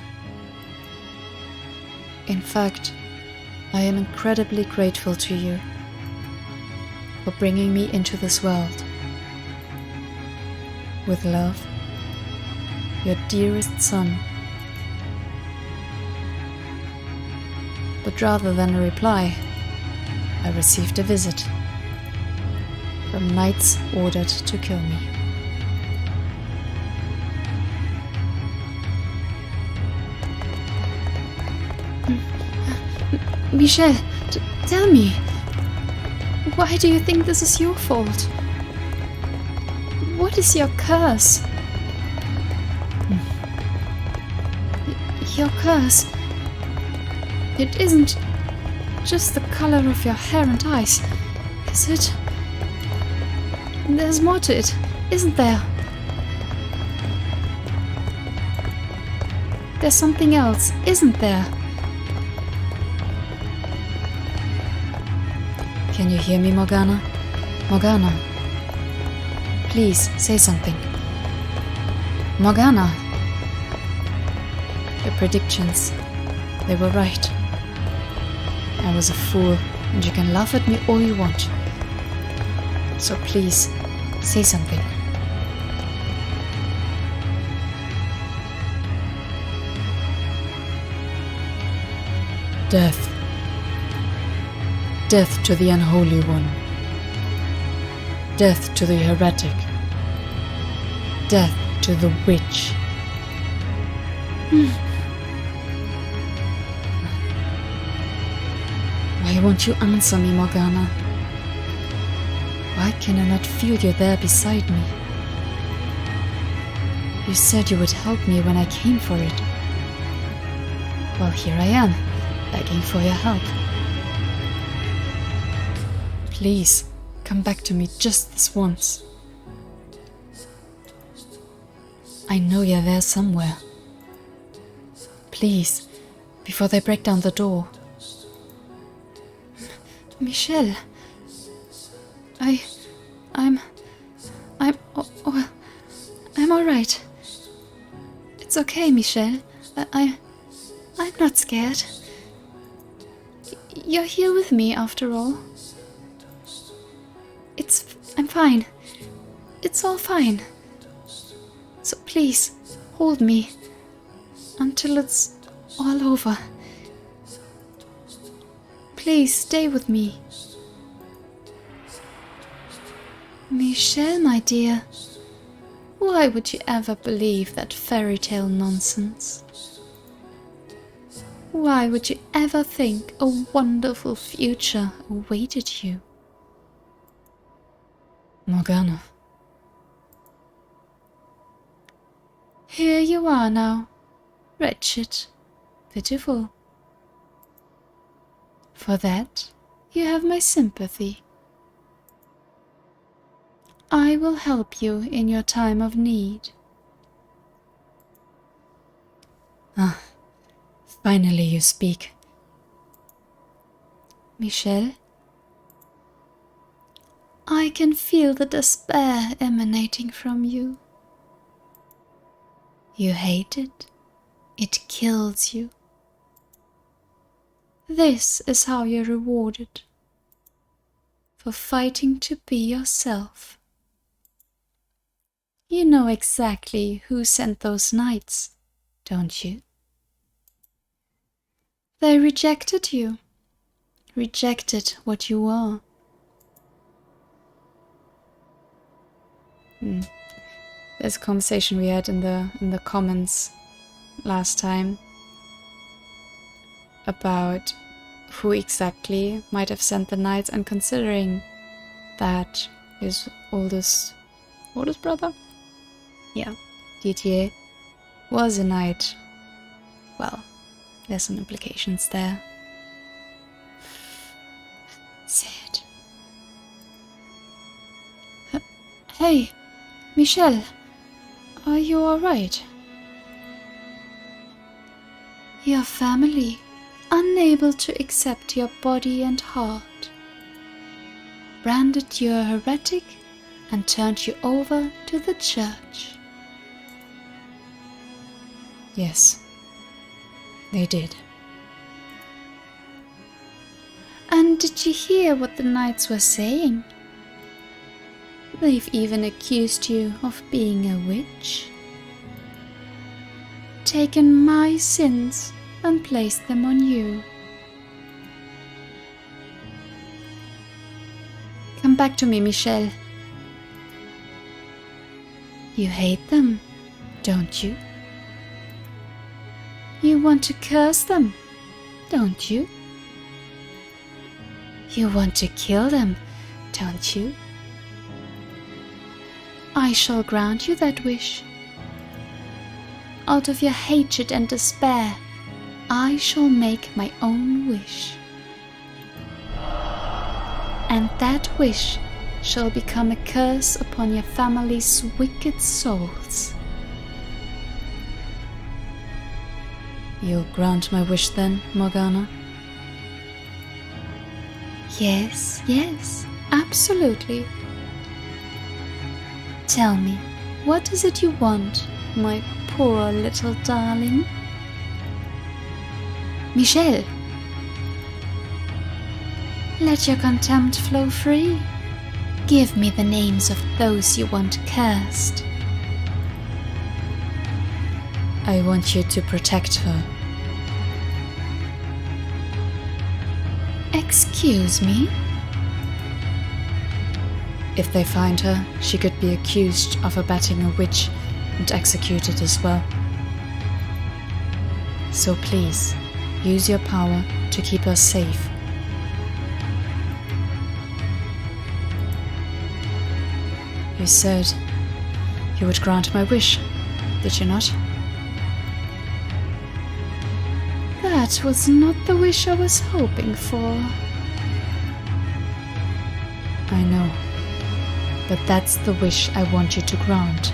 In fact, I am incredibly grateful to you for bringing me into this world. With love, your dearest son. But rather than a reply, I received a visit from knights ordered to kill me. Michel, tell me, why do you think this is your fault? What is your curse? Your curse, it isn't just the color of your hair and eyes, is it? There's more to it, isn't there? There's something else, isn't there? Can you hear me, Morgana? Morgana, please say something. Morgana! Your predictions, they were right. I was a fool, and you can laugh at me all you want. So please, say something. Death. Death to the unholy one. Death to the heretic. Death to the witch. Why won't you answer me, Morgana? Why can I not feel you there beside me? You said you would help me when I came for it. Well, here I am, begging for your help. Please, come back to me just this once. I know you're there somewhere. Please, before they break down the door. Michel, I'm all right. It's okay, Michel. I'm not scared. You're here with me, after all. I'm fine. It's all fine. So please, hold me until it's all over. Please stay with me. Michel, my dear, why would you ever believe that fairy tale nonsense? Why would you ever think a wonderful future awaited you? Morgana. Here you are now, wretched, pitiful. For that, you have my sympathy. I will help you in your time of need. Ah, finally you speak. Michel, I can feel the despair emanating from you. You hate it. It kills you. This is how you're rewarded. For fighting to be yourself. You know exactly who sent those knights, don't you? They rejected you. Rejected what you are. There's a conversation we had in the comments last time about who exactly might have sent the knights, and considering that his oldest brother, yeah, DTA, was a knight. Well, There's some implications there. Sad. Hey, Michelle, are you alright? Your family, unable to accept your body and heart, branded you a heretic and turned you over to the church. Yes, they did. And did you hear what the knights were saying? They've even accused you of being a witch. Taken my sins and placed them on you. Come back to me, Michelle. You hate them, don't you? You want to curse them, don't you? You want to kill them, don't you? I shall grant you that wish. Out of your hatred and despair, I shall make my own wish. And that wish shall become a curse upon your family's wicked souls. You'll grant my wish then, Morgana? Yes, yes, absolutely. Tell me, what is it you want, my poor little darling? Michelle, let your contempt flow free. Give me the names of those you want cursed. I want you to protect her. Excuse me? If they find her, she could be accused of abetting a witch and executed as well. So please, use your power to keep her safe. You said you would grant my wish, did you not? That was not the wish I was hoping for. I know, but that's the wish I want you to grant.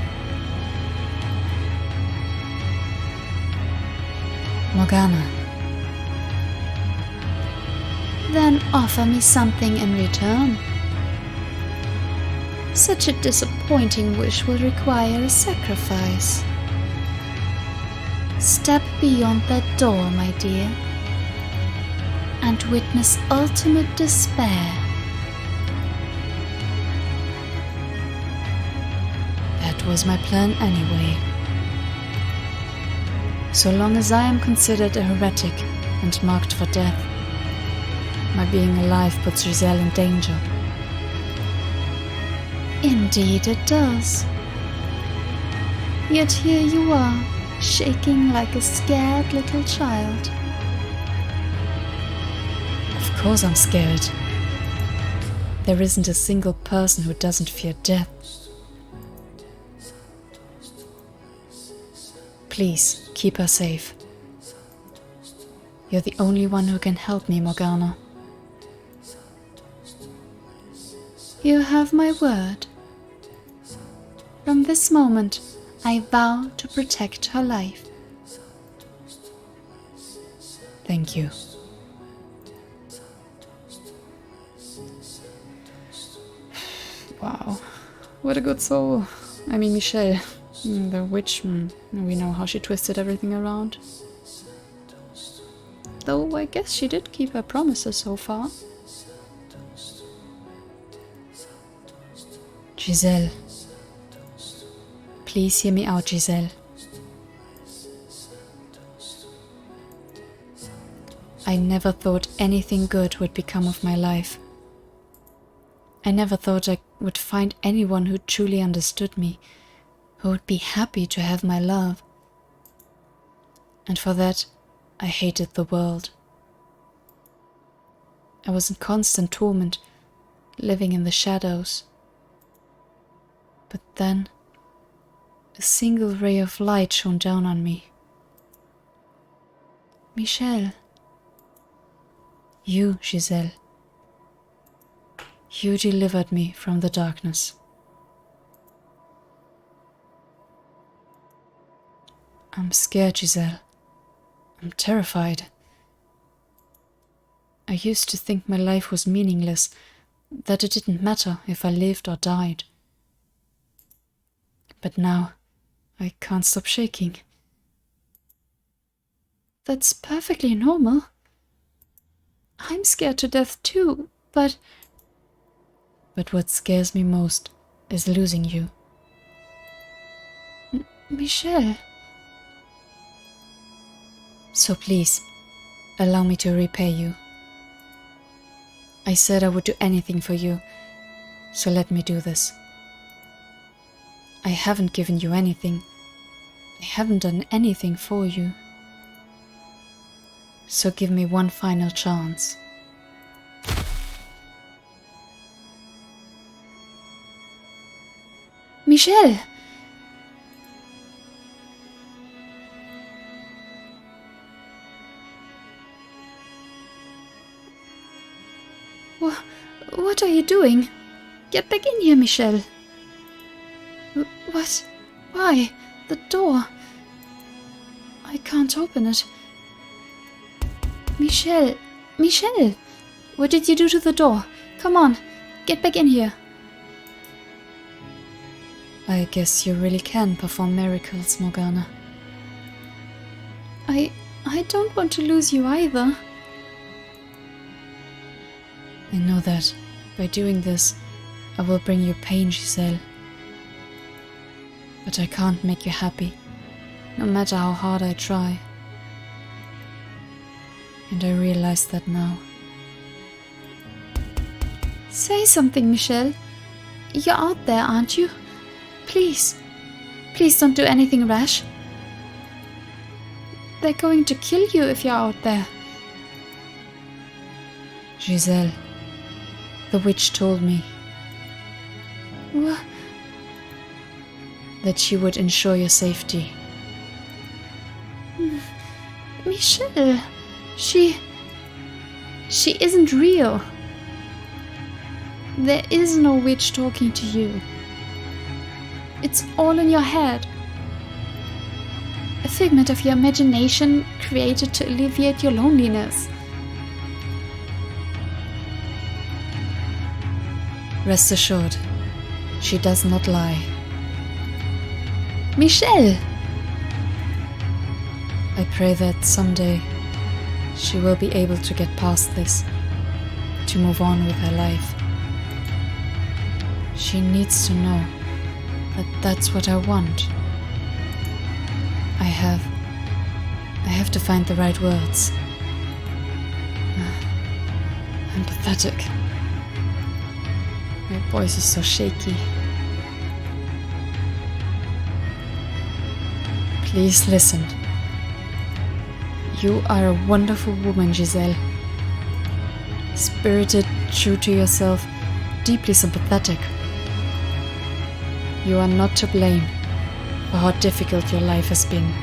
Morgana. Then offer me something in return. Such a disappointing wish will require a sacrifice. Step beyond that door, my dear, and witness ultimate despair. That was my plan anyway. So long as I am considered a heretic and marked for death, my being alive puts Giselle in danger. Indeed it does. Yet here you are, shaking like a scared little child. Of course I'm scared. There isn't a single person who doesn't fear death. Please, keep her safe. You're the only one who can help me, Morgana. You have my word. From this moment, I vow to protect her life. Thank you. Wow, what a good soul. I mean, Michelle, the witch, we know how she twisted everything around. Though I guess she did keep her promises so far. Giselle. Please hear me out, Giselle. I never thought anything good would become of my life. I never thought I would find anyone who truly understood me, who would be happy to have my love. And for that, I hated the world. I was in constant torment, living in the shadows. But then, a single ray of light shone down on me. Michel. You, Giselle. You delivered me from the darkness. I'm scared, Giselle. I'm terrified. I used to think my life was meaningless, that it didn't matter if I lived or died. But now, I can't stop shaking. That's perfectly normal. I'm scared to death too, but... But what scares me most is losing you. Michel. So please, allow me to repay you. I said I would do anything for you, so let me do this. I haven't given you anything. I haven't done anything for you. So give me one final chance. Michel! What are you doing? Get back in here, Michel. What? Why? The door. I can't open it. Michel! Michel! What did you do to the door? Come on, get back in here. I guess you really can perform miracles, Morgana. I don't want to lose you either. I know that by doing this, I will bring you pain, Giselle. But I can't make you happy, no matter how hard I try. And I realize that now. Say something, Michel. You're out there, aren't you? Please. Please don't do anything rash. They're going to kill you if you're out there. Giselle, the witch told me What? that she would ensure your safety. Michel, she isn't real. There is no witch talking to you. It's all in your head. A figment of your imagination created to alleviate your loneliness. Rest assured, she does not lie. Michel! I pray that someday she will be able to get past this, to move on with her life. She needs to know that that's what I want. I have to find the right words. I'm pathetic. My voice is so shaky. Please listen. You are a wonderful woman, Giselle. Spirited, true to yourself, deeply sympathetic. You are not to blame for how difficult your life has been.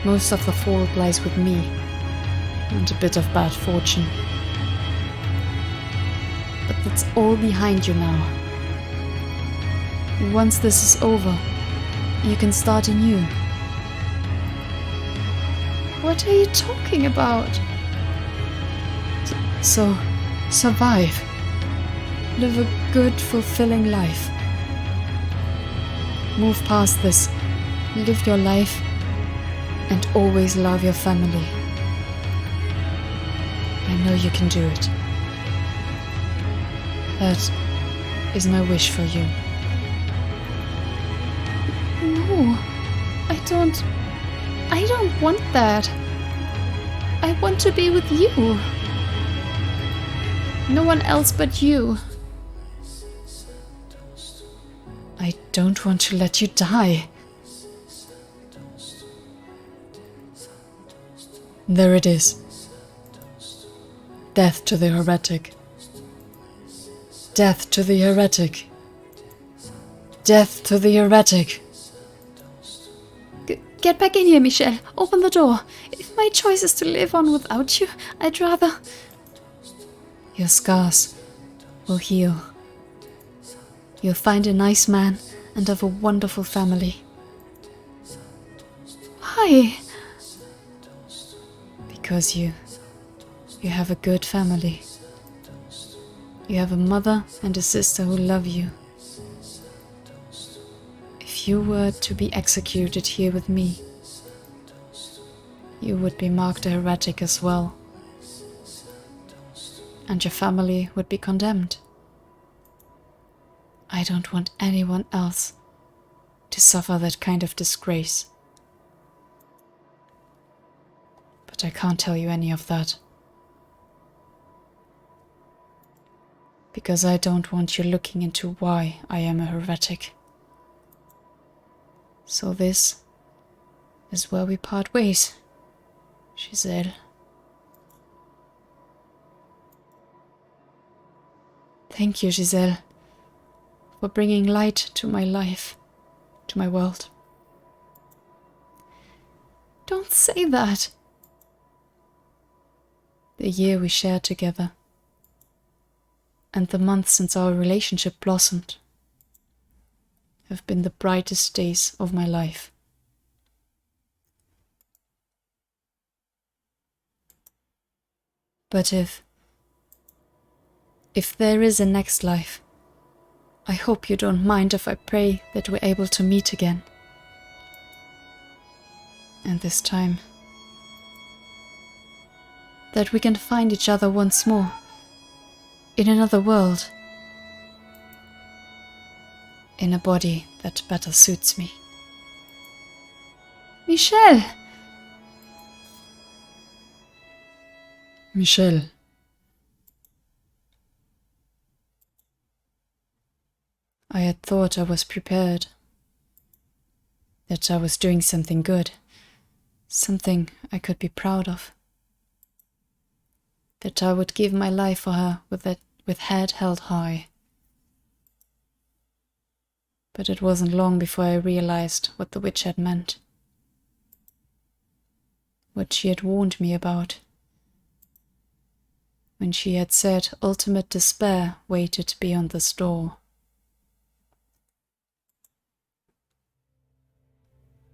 Most of the fault lies with me, and a bit of bad fortune. But that's all behind you now. Once this is over, you can start anew. What are you talking about? So, survive. Live a good, fulfilling life. Move past this. Live your life. And always love your family. I know you can do it. That is my wish for you. No, I don't want that. I want to be with you. No one else but you. I don't want to let you die. There it is. Death to the heretic. Death to the heretic. Death to the heretic. Get back in here, Michel. Open the door. my choice is to live on without you. I'd rather... Your scars will heal. You'll find a nice man and have a wonderful family. Why? Because you have a good family. You have a mother and a sister who love you. If you were to be executed here with me, you would be marked a heretic as well. And your family would be condemned. I don't want anyone else to suffer that kind of disgrace. But I can't tell you any of that. Because I don't want you looking into why I am a heretic. So this is where we part ways, Giselle. Thank you, Giselle, for bringing light to my life, to my world. Don't say that. The year we shared together, and the months since our relationship blossomed, have been the brightest days of my life. But if there is a next life, I hope you don't mind if I pray that we're able to meet again. And this time, that we can find each other once more, in another world, in a body that better suits me. Michel! Michel. I had thought I was prepared, that I was doing something good, something I could be proud of, that I would give my life for her with head held high. But it wasn't long before I realized what the witch had meant, what she had warned me about, when she had said ultimate despair waited beyond this door.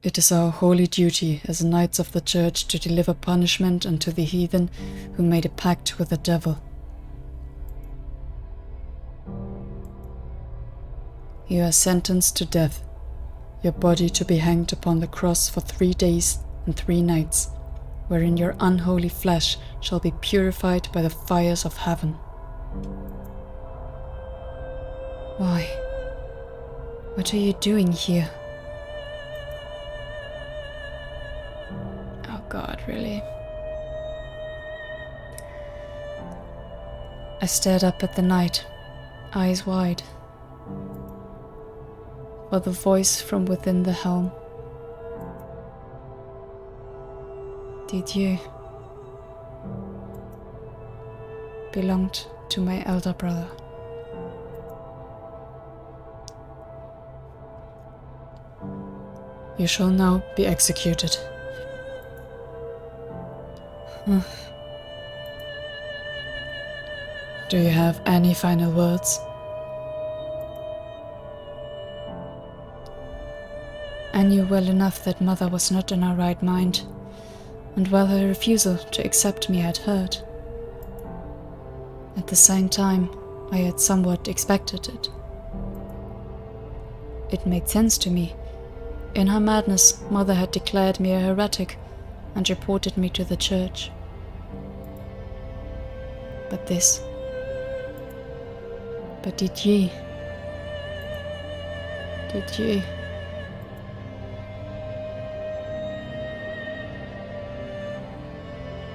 It is our holy duty as knights of the church to deliver punishment unto the heathen who made a pact with the devil. You are sentenced to death, your body to be hanged upon the cross for 3 days and 3 nights, wherein your unholy flesh shall be purified by the fires of heaven. Why? What are you doing here? Oh God, really? I stared up at the night, eyes wide, for the voice from within the helm. Did you belonged to my elder brother? You shall now be executed. Do you have any final words? I knew well enough that Mother was not in her right mind, and while her refusal to accept me had hurt, at the same time I had somewhat expected it. It made sense to me. In her madness, Mother had declared me a heretic and reported me to the church. But did ye?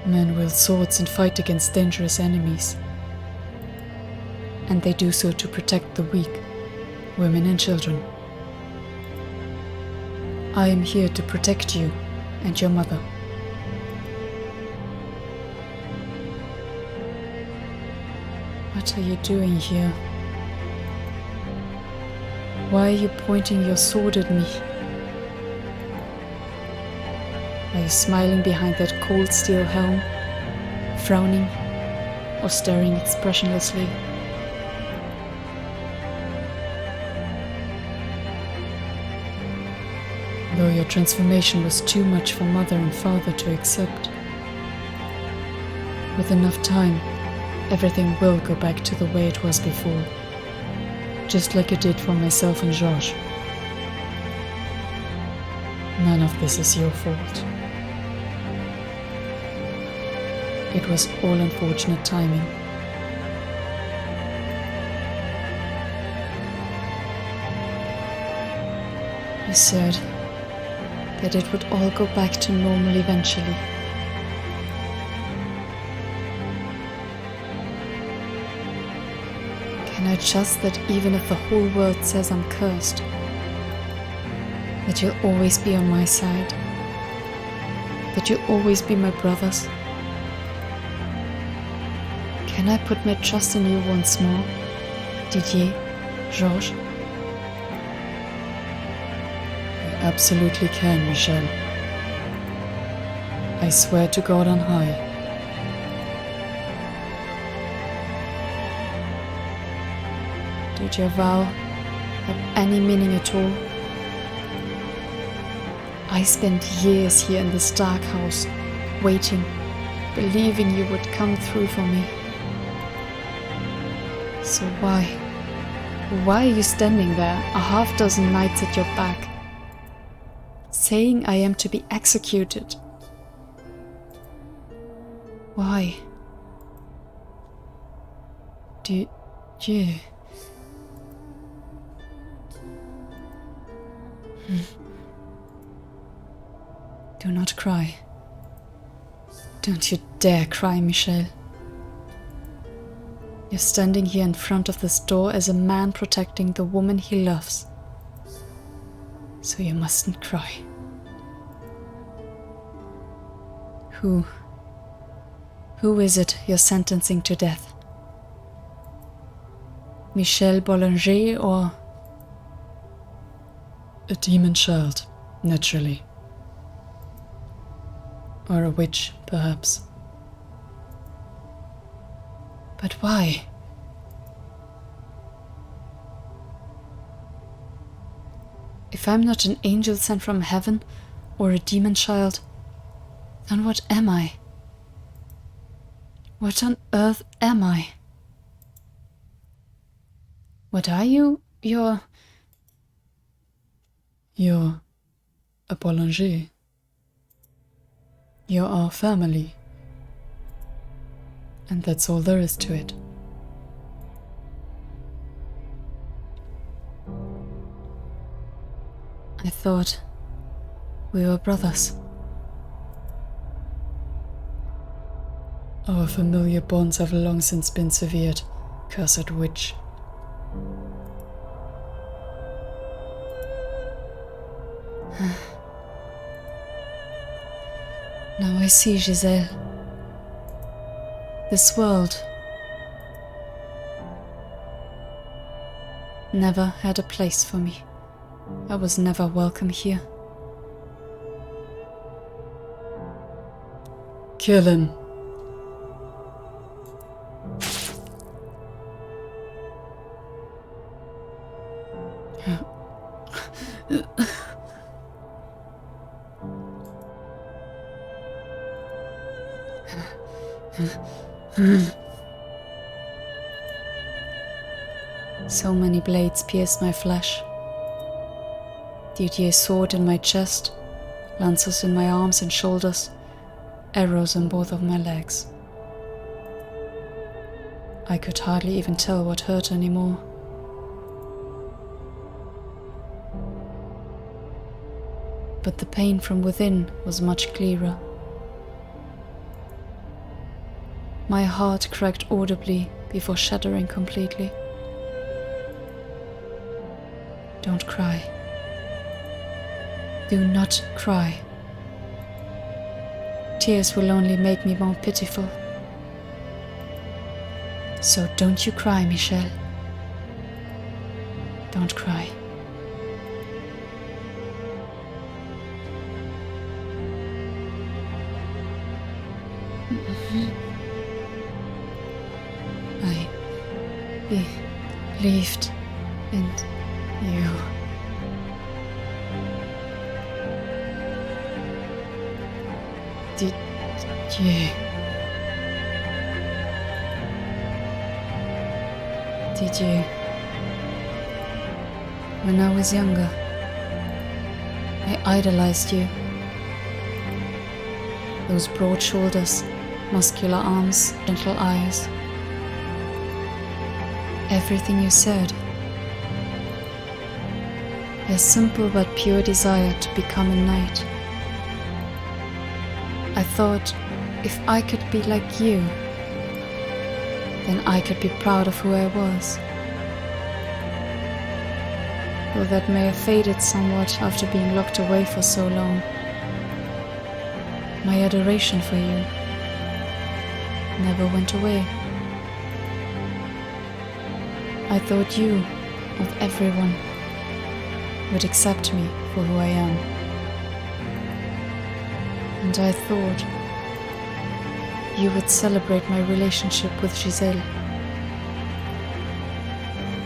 Men wield swords and fight against dangerous enemies, and they do so to protect the weak, women and children. I am here to protect you and your mother. What are you doing here? Why are you pointing your sword at me? Are you smiling behind that cold steel helm, frowning, or staring expressionlessly? Though your transformation was too much for Mother and Father to accept, with enough time, everything will go back to the way it was before, just like it did for myself and Georges. None of this is your fault. It was all unfortunate timing. You said that it would all go back to normal eventually. Can I trust that even if the whole world says I'm cursed, that you'll always be on my side? That you'll always be my brothers? Can I put my trust in you once more, Didier, Georges? You absolutely can, Michel. I swear to God on high. Did your vow have any meaning at all? I spent years here in this dark house, waiting, believing you would come through for me. So why are you standing there, a half dozen knights at your back, saying I am to be executed? Why? Dieu. Do not cry. Don't you dare cry, Michel. You're standing here in front of this door as a man protecting the woman he loves. So you mustn't cry. Who is it you're sentencing to death? Michel Boulanger or... A demon child, naturally. Or a witch, perhaps. But why? If I'm not an angel sent from heaven, or a demon child, then what am I? What on earth am I? What are you? You're a Boulanger. You're our family. And that's all there is to it. I thought we were brothers. Our familiar bonds have long since been severed, cursed witch. Now I see, Giselle. This world never had a place for me. I was never welcome here. Kill him. So many blades pierced my flesh. Didier's sword in my chest, lances in my arms and shoulders, arrows in both of my legs. I could hardly even tell what hurt anymore. But the pain from within was much clearer. My heart cracked audibly before shattering completely. Don't cry. Do not cry. Tears will only make me more pitiful. So don't you cry, Michel. Don't cry. I believed in you. Did you? Did you? When I was younger, I idolized you. Those broad shoulders, muscular arms, gentle eyes. Everything you said. Your simple but pure desire to become a knight. I thought, if I could be like you, then I could be proud of who I was. Though that may have faded somewhat after being locked away for so long. My adoration for you never went away. I thought you, of everyone, would accept me for who I am. And I thought you would celebrate my relationship with Giselle.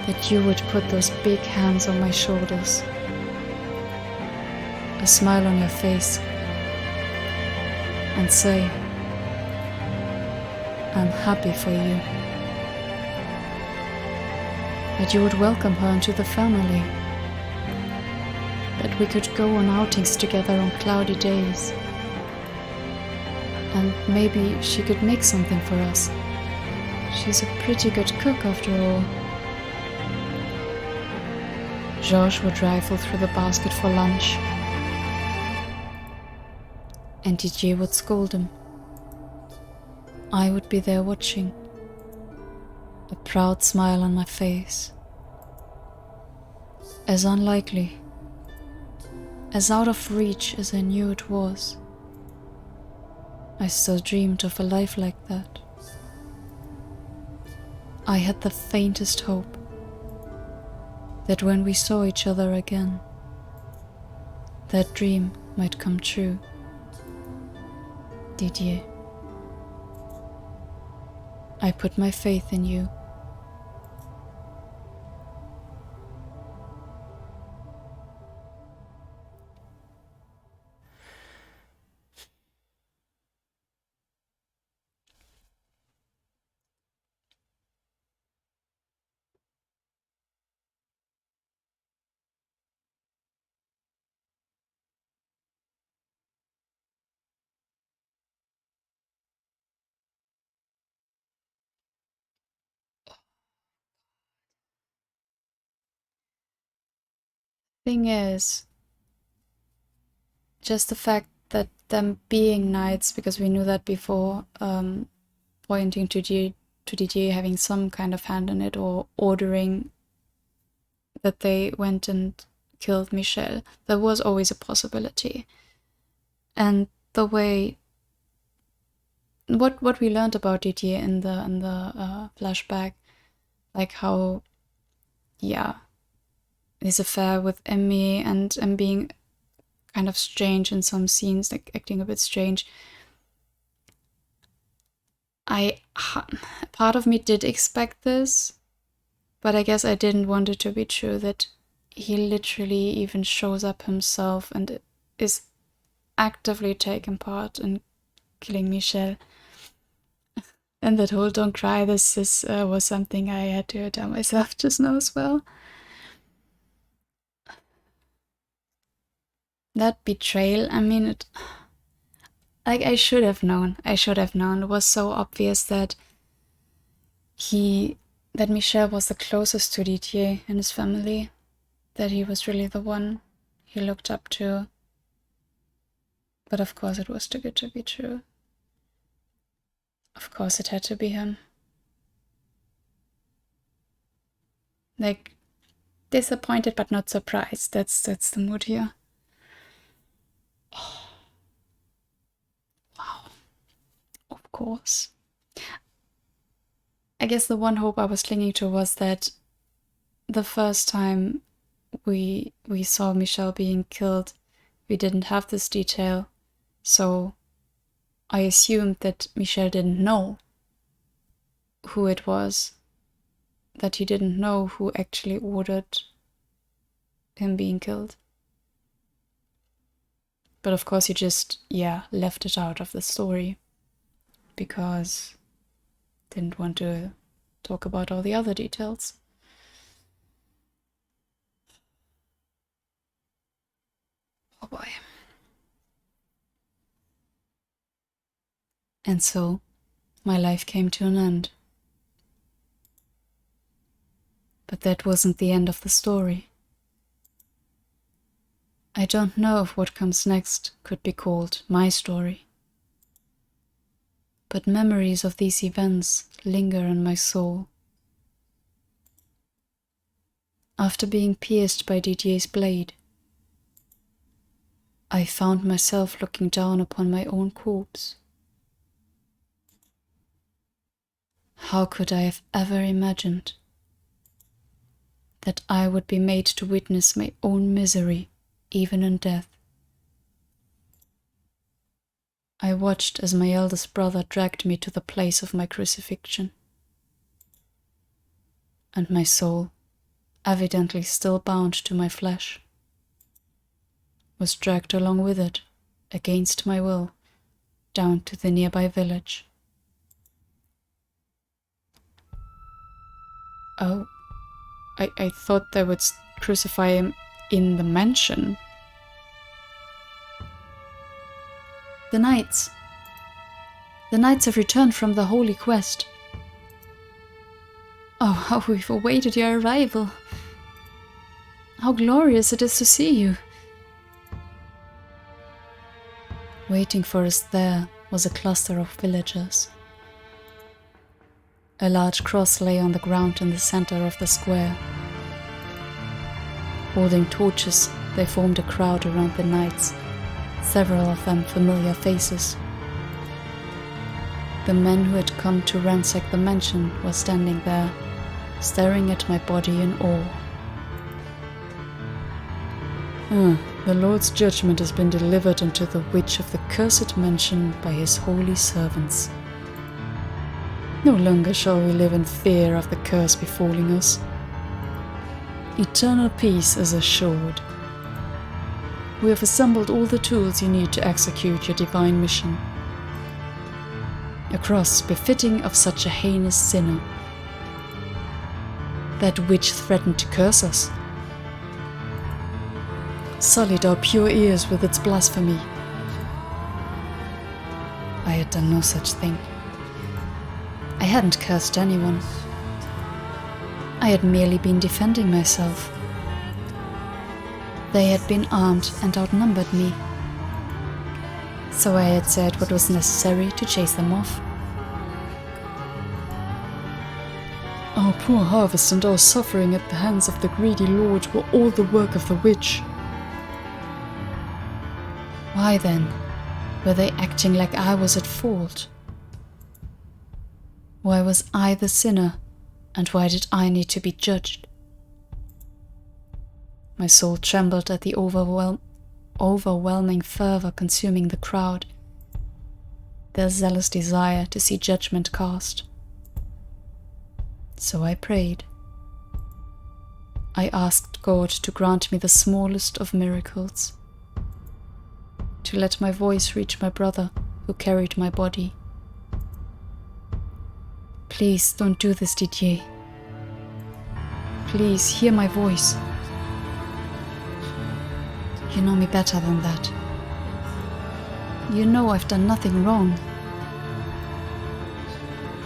That you would put those big hands on my shoulders, a smile on your face, and say, I'm happy for you. That you would welcome her into the family. That we could go on outings together on cloudy days. And maybe she could make something for us. She's a pretty good cook after all. Georges would rifle through the basket for lunch. And Didier would scold him. I would be there watching, a proud smile on my face. As unlikely, as out of reach as I knew it was, I still dreamed of a life like that. I had the faintest hope that when we saw each other again, that dream might come true. Didier, I put my faith in you. Thing is, just the fact that them being knights, because we knew that before, pointing to Didier having some kind of hand in it, or ordering that they went and killed Michel. There was always a possibility. And the way what we learned about Didier in the flashback, like how, yeah, his affair with Emmy and being kind of strange in some scenes, like acting a bit strange. Part of me did expect this, but I guess I didn't want it to be true, that he literally even shows up himself and is actively taking part in killing Michel. And that whole don't cry, this was something I had to tell myself just now as well. That betrayal, I mean, I should have known. It was so obvious that Michel was the closest to Didier and his family, that he was really the one he looked up to. But of course it was too good to be true. Of course it had to be him. Like, disappointed but not surprised. That's the mood here. Oh. Wow. Of course. I guess the one hope I was clinging to was that the first time we saw Michel being killed, we didn't have this detail. So I assumed that Michel didn't know who it was, that he didn't know who actually ordered him being killed. But of course he just, left it out of the story because didn't want to talk about all the other details. Oh boy. And so, my life came to an end. But that wasn't the end of the story. I don't know if what comes next could be called my story. But memories of these events linger in my soul. After being pierced by Didier's blade, I found myself looking down upon my own corpse. How could I have ever imagined that I would be made to witness my own misery, even in death? I watched as my eldest brother dragged me to the place of my crucifixion, and my soul, evidently still bound to my flesh, was dragged along with it, against my will, down to the nearby village. Oh, I thought they would crucify him in the mansion. The knights have returned from the holy quest. Oh, how we've awaited your arrival. How glorious it is to see you. Waiting for us there was a cluster of villagers. A large cross lay on the ground in the center of the square. Holding torches, they formed a crowd around the knights, several of them familiar faces. The men who had come to ransack the mansion were standing there, staring at my body in awe. The Lord's judgment has been delivered unto the witch of the cursed mansion by his holy servants. No longer shall we live in fear of the curse befalling us. Eternal peace is assured. We have assembled all the tools you need to execute your divine mission. A cross befitting of such a heinous sinner. That witch threatened to curse us. Sullied our pure ears with its blasphemy. I had done no such thing. I hadn't cursed anyone. I had merely been defending myself. They had been armed and outnumbered me, so I had said what was necessary to chase them off. Our poor harvest and our suffering at the hands of the greedy Lord were all the work of the witch. Why then were they acting like I was at fault? Why was I the sinner, and why did I need to be judged? My soul trembled at the overwhelming fervor consuming the crowd, their zealous desire to see judgment cast. So I prayed. I asked God to grant me the smallest of miracles, to let my voice reach my brother who carried my body. Please don't do this, Didier. Please hear my voice. You know me better than that. You know I've done nothing wrong.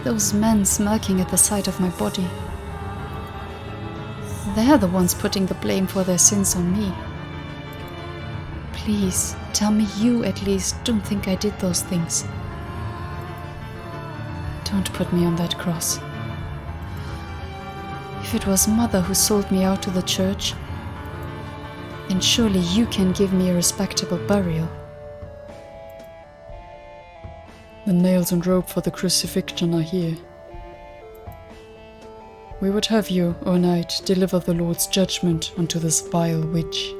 Those men smirking at the sight of my body, they're the ones putting the blame for their sins on me. Please, tell me you at least don't think I did those things. Don't put me on that cross. If it was Mother who sold me out to the church, then surely you can give me a respectable burial. The nails and rope for the crucifixion are here. We would have you, O knight, deliver the Lord's judgment unto this vile witch.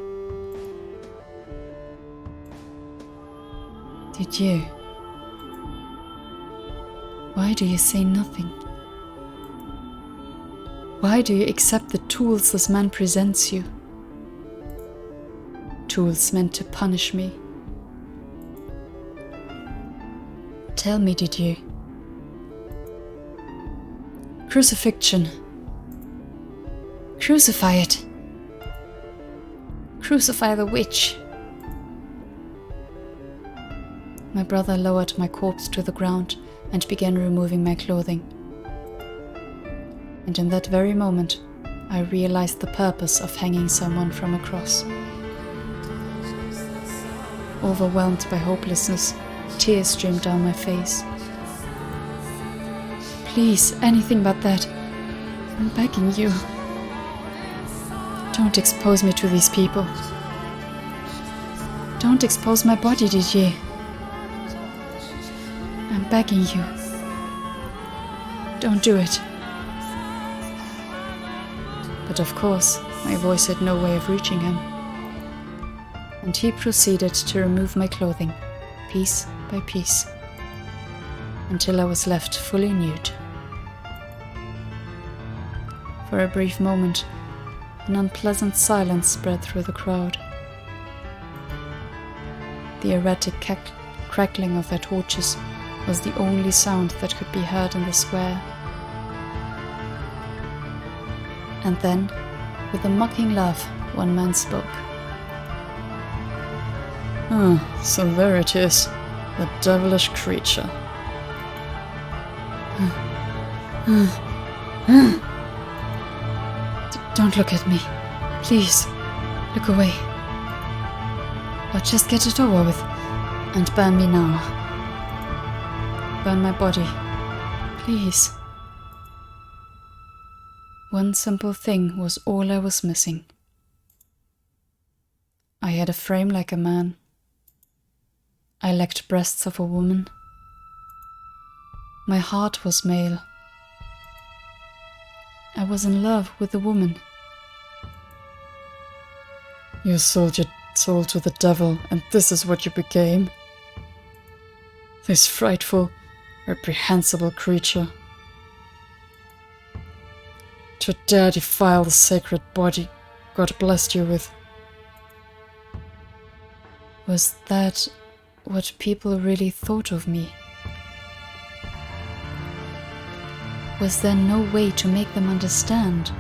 Didier, Why do you say nothing? Why do you accept the tools this man presents you? Tools meant to punish me. Tell me, Didier. Crucifixion. Crucify it. Crucify the witch. My brother lowered my corpse to the ground and began removing my clothing. And in that very moment, I realized the purpose of hanging someone from a cross. Overwhelmed by hopelessness, tears streamed down my face. Please, anything but that. I'm begging you. Don't expose me to these people. Don't expose my body, Didier. I'm begging you. Don't do it. But of course, my voice had no way of reaching him. And he proceeded to remove my clothing, piece by piece, until I was left fully nude. For a brief moment, an unpleasant silence spread through the crowd. The erratic crackling of their torches was the only sound that could be heard in the square. And then, with a mocking laugh, one man spoke. So there it is, the devilish creature. Don't look at me. Please, look away. Or just get it over with and burn me now. Burn my body. Please. One simple thing was all I was missing. I had a frame like a man. I lacked breasts of a woman. My heart was male. I was in love with a woman. You sold your soul to the devil, and this is what you became? This frightful, reprehensible creature. To dare defile the sacred body God blessed you with. Was that what people really thought of me? Was there no way to make them understand?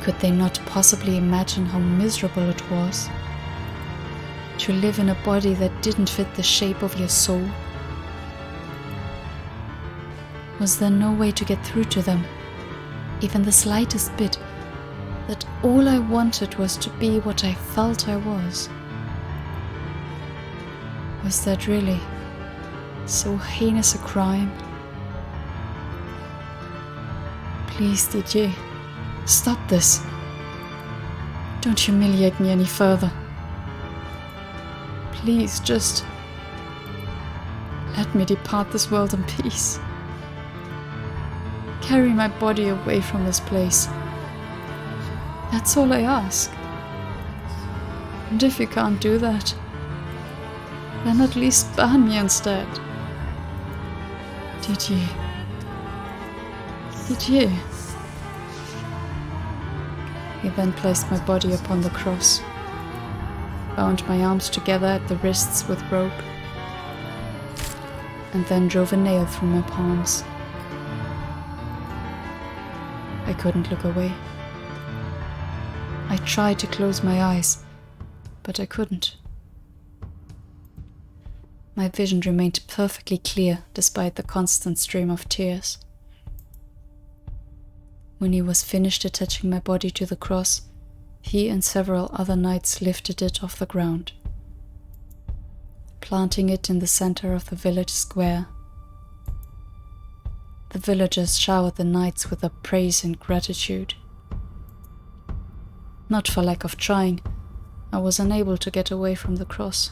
Could they not possibly imagine how miserable it was to live in a body that didn't fit the shape of your soul? Was there no way to get through to them, even the slightest bit, that all I wanted was to be what I felt I was? Was that really so heinous a crime? Please, Didier, stop this. Don't humiliate me any further. Please, just let me depart this world in peace. Carry my body away from this place. That's all I ask. And if you can't do that, then at least burn me instead. Didier. Didier. He then placed my body upon the cross, bound my arms together at the wrists with rope, and then drove a nail through my palms. I couldn't look away. I tried to close my eyes, but I couldn't. My vision remained perfectly clear despite the constant stream of tears. When he was finished attaching my body to the cross, he and several other knights lifted it off the ground, planting it in the center of the village square. The villagers showered the knights with their praise and gratitude. Not for lack of trying, I was unable to get away from the cross.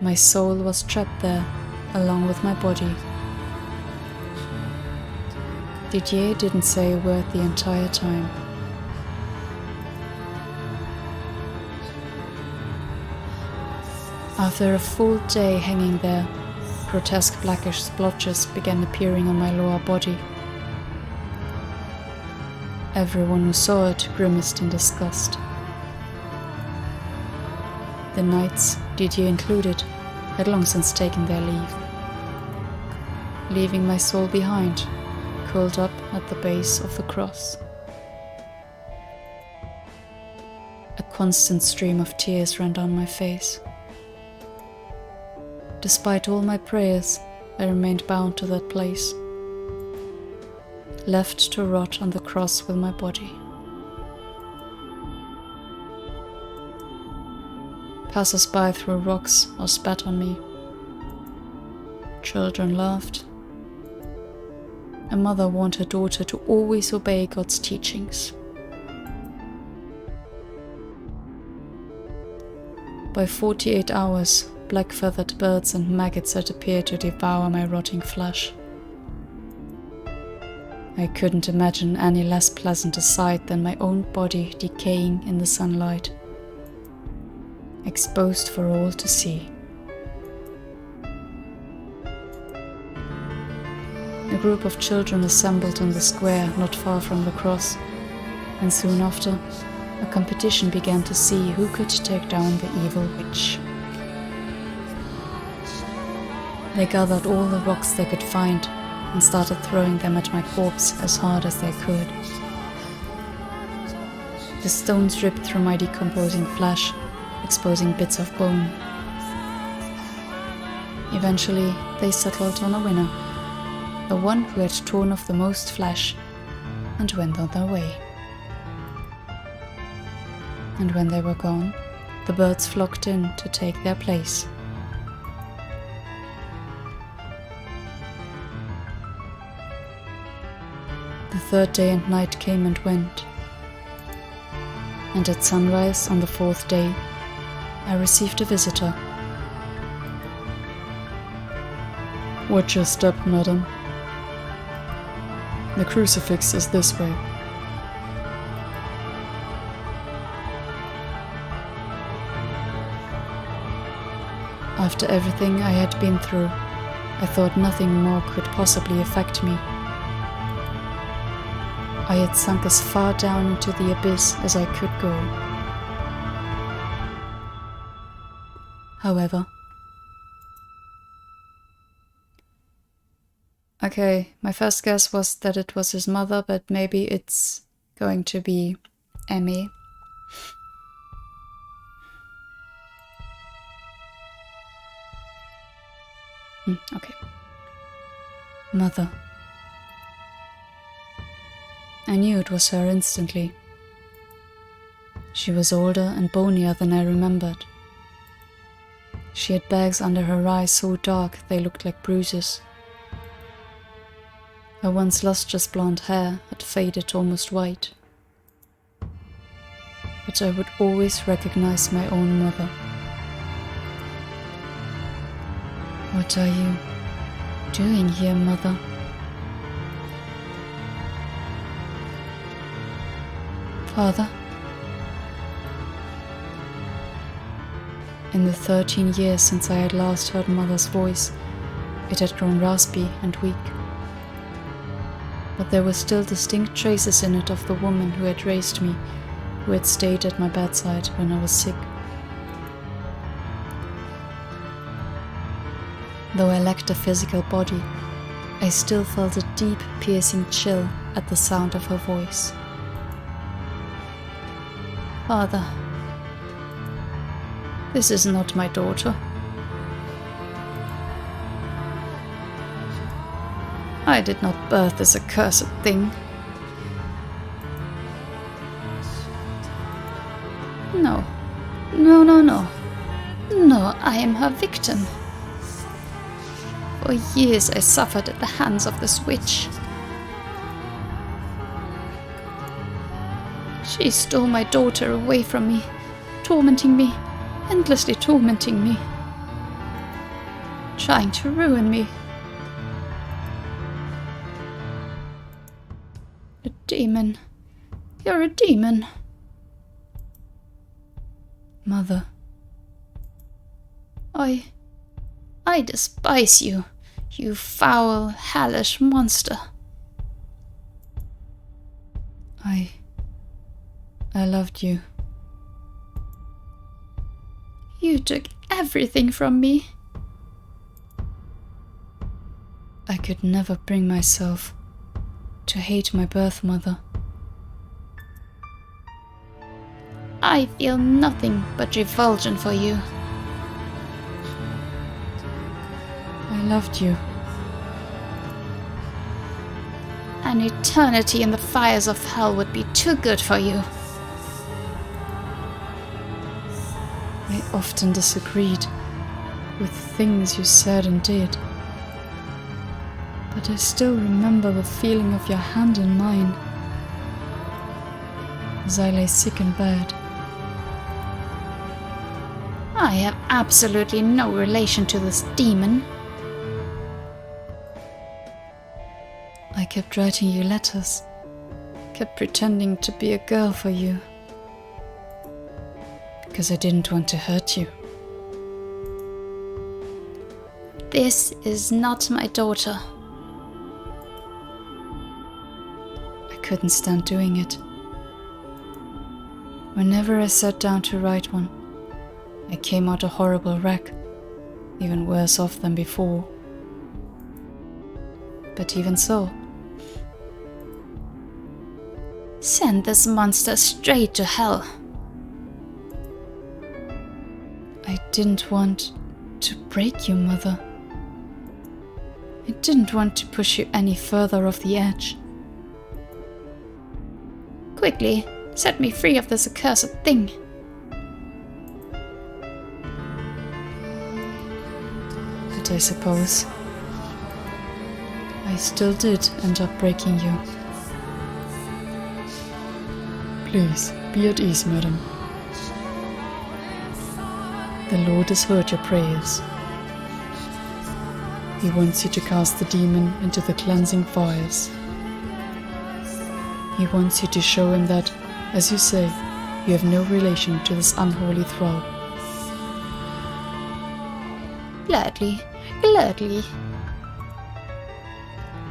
My soul was trapped there, along with my body. Didier didn't say a word the entire time. After a full day hanging there, grotesque blackish splotches began appearing on my lower body. Everyone who saw it grimaced in disgust. The knights, Didier included, had long since taken their leave, leaving my soul behind, curled up at the base of the cross. A constant stream of tears ran down my face. Despite all my prayers, I remained bound to that place, left to rot on the cross with my body. Passers-by threw rocks or spat on me. Children laughed. A mother warned her daughter to always obey God's teachings. By 48 hours, black-feathered birds and maggots had appeared to devour my rotting flesh. I couldn't imagine any less pleasant a sight than my own body decaying in the sunlight, exposed for all to see. A group of children assembled in the square not far from the cross, and soon after, a competition began to see who could take down the evil witch. They gathered all the rocks they could find and started throwing them at my corpse as hard as they could. The stones ripped through my decomposing flesh, exposing bits of bone. Eventually, they settled on a winner, the one who had torn off the most flesh, and went on their way. And when they were gone, the birds flocked in to take their place. The third day and night came and went, and at sunrise on the fourth day, I received a visitor. "Watch your step, madam. The crucifix is this way." After everything I had been through, I thought nothing more could possibly affect me. I had sunk as far down into the abyss as I could go. However, okay, my first guess was that it was his mother, but maybe it's going to be Emmy. Okay. Mother. I knew it was her instantly. She was older and bonier than I remembered. She had bags under her eyes so dark they looked like bruises. Her once lustrous blonde hair had faded almost white. But I would always recognize my own mother. "What are you doing here, Mother?" "Father?" In the 13 years since I had last heard Mother's voice, it had grown raspy and weak. But there were still distinct traces in it of the woman who had raised me, who had stayed at my bedside when I was sick. Though I lacked a physical body, I still felt a deep, piercing chill at the sound of her voice. "Father, this is not my daughter. I did not birth this accursed thing. No, no, no, no. No, I am her victim. For years I suffered at the hands of this witch. She stole my daughter away from me, tormenting me, endlessly tormenting me, trying to ruin me. A demon. You're a demon." "Mother." I despise you, you foul, hellish monster. I loved you. You took everything from me. I could never bring myself to hate my birth mother. I feel nothing but revulsion for you. I loved you. An eternity in the fires of hell would be too good for you. I often disagreed with things you said and did, but I still remember the feeling of your hand in mine as I lay sick in bed. I have absolutely no relation to this demon. I kept writing you letters, kept pretending to be a girl for you, because I didn't want to hurt you. This is not my daughter. I couldn't stand doing it. Whenever I sat down to write one, I came out a horrible wreck, even worse off than before. But even so, send this monster straight to hell. I didn't want to break you, Mother. I didn't want to push you any further off the edge. Quickly, set me free of this accursed thing. But I suppose I still did end up breaking you. Please, be at ease, madam. The Lord has heard your prayers. He wants you to cast the demon into the cleansing fires. He wants you to show him that, as you say, you have no relation to this unholy thrall. Gladly, gladly.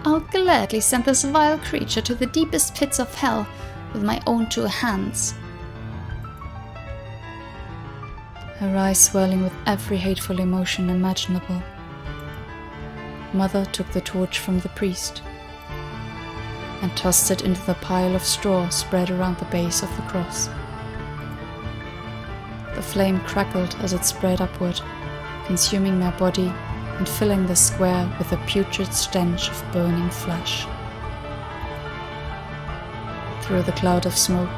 I'll gladly send this vile creature to the deepest pits of hell with my own 2 hands. Her eyes swirling with every hateful emotion imaginable. Mother took the torch from the priest and tossed it into the pile of straw spread around the base of the cross. The flame crackled as it spread upward, consuming my body and filling the square with a putrid stench of burning flesh. Through the cloud of smoke,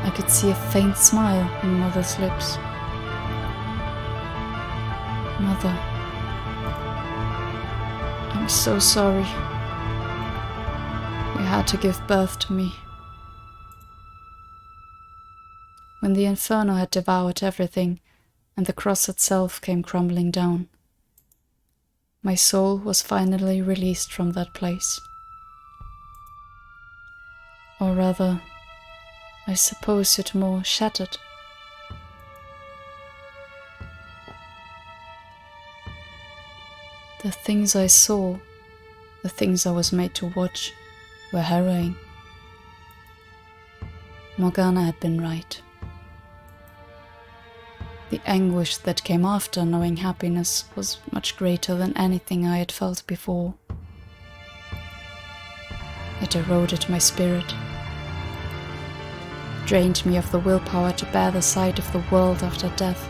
I could see a faint smile on Mother's lips. Mother, I'm so sorry. You had to give birth to me. When the inferno had devoured everything and the cross itself came crumbling down, my soul was finally released from that place. Or rather, I suppose it more shattered. The things I saw, the things I was made to watch, were harrowing. Morgana had been right. The anguish that came after knowing happiness was much greater than anything I had felt before. It eroded my spirit, drained me of the willpower to bear the sight of the world after death.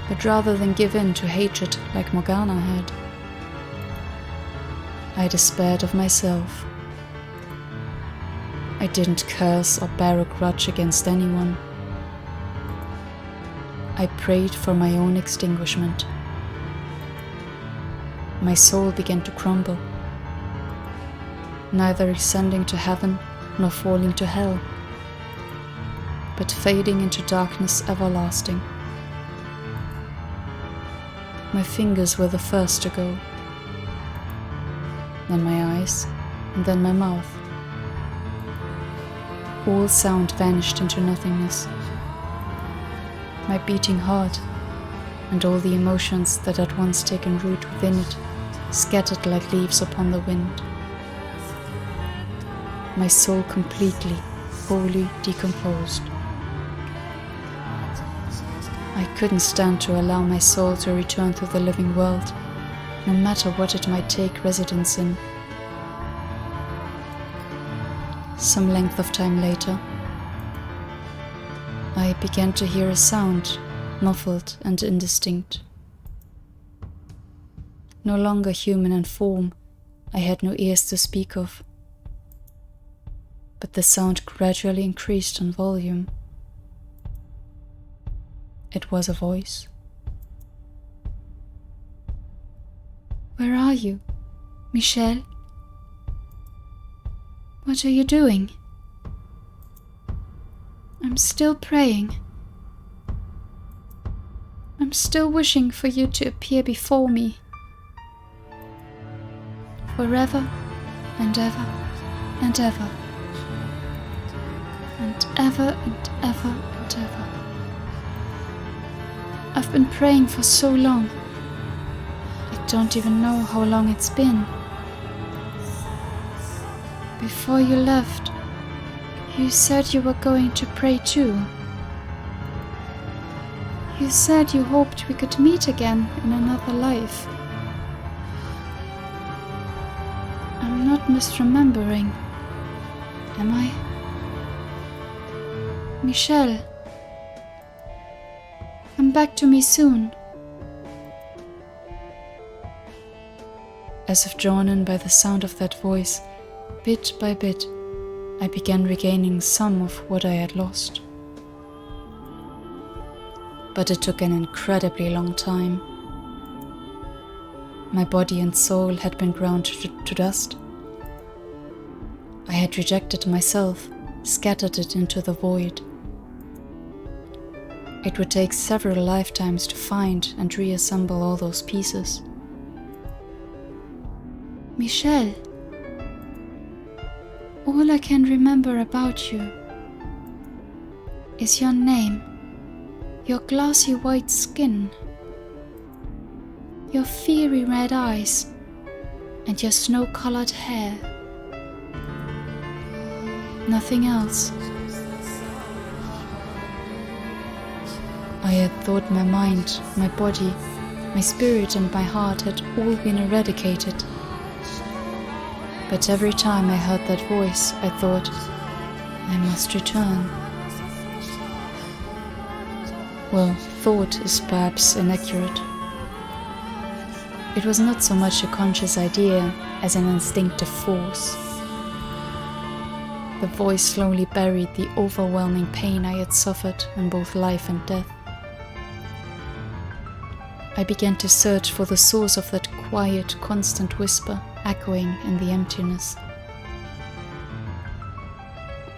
But rather than give in to hatred like Morgana had, I despaired of myself. I didn't curse or bear a grudge against anyone. I prayed for my own extinguishment. My soul began to crumble, neither ascending to heaven nor falling to hell, but fading into darkness everlasting. My fingers were the first to go, then my eyes, and then my mouth. All sound vanished into nothingness. my beating heart, and all the emotions that had once taken root within it, scattered like leaves upon the wind. My soul completely, wholly decomposed. I couldn't stand to allow my soul to return to the living world, no matter what it might take residence in. Some length of time later, I began to hear a sound, muffled and indistinct. No longer human in form, I had no ears to speak of. But the sound gradually increased in volume. It was a voice. Where are you, Michelle? What are you doing? I'm still praying. I'm still wishing for you to appear before me. Forever and ever and ever. And ever and ever and ever. I've been praying for so long. I don't even know how long it's been. Before you left, you said you were going to pray too. You said you hoped we could meet again in another life. I'm not misremembering, am I? Michelle, come back to me soon. As if drawn in by the sound of that voice, bit by bit, I began regaining some of what I had lost. But it took an incredibly long time. My body and soul had been ground to dust. I had rejected myself, scattered it into the void. It would take several lifetimes to find and reassemble all those pieces. Michelle, all I can remember about you is your name, your glassy white skin, your fiery red eyes, and your snow-colored hair. Nothing else. I had thought my mind, my body, my spirit and my heart had all been eradicated. But every time I heard that voice, I thought, I must return. Well, thought is perhaps inaccurate. It was not so much a conscious idea as an instinctive force. The voice slowly buried the overwhelming pain I had suffered in both life and death. I began to search for the source of that quiet, constant whisper echoing in the emptiness,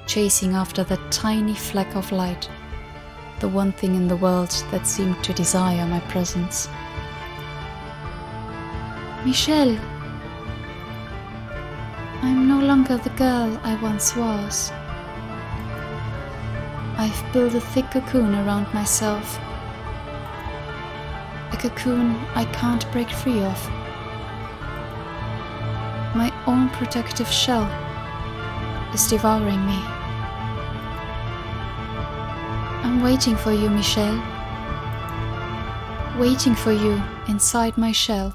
chasing after that tiny fleck of light, the one thing in the world that seemed to desire my presence. Michelle, I'm no longer the girl I once was. I've built a thick cocoon around myself, a cocoon I can't break free of. My own protective shell is devouring me. I'm waiting for you, Michelle. Waiting for you inside my shell.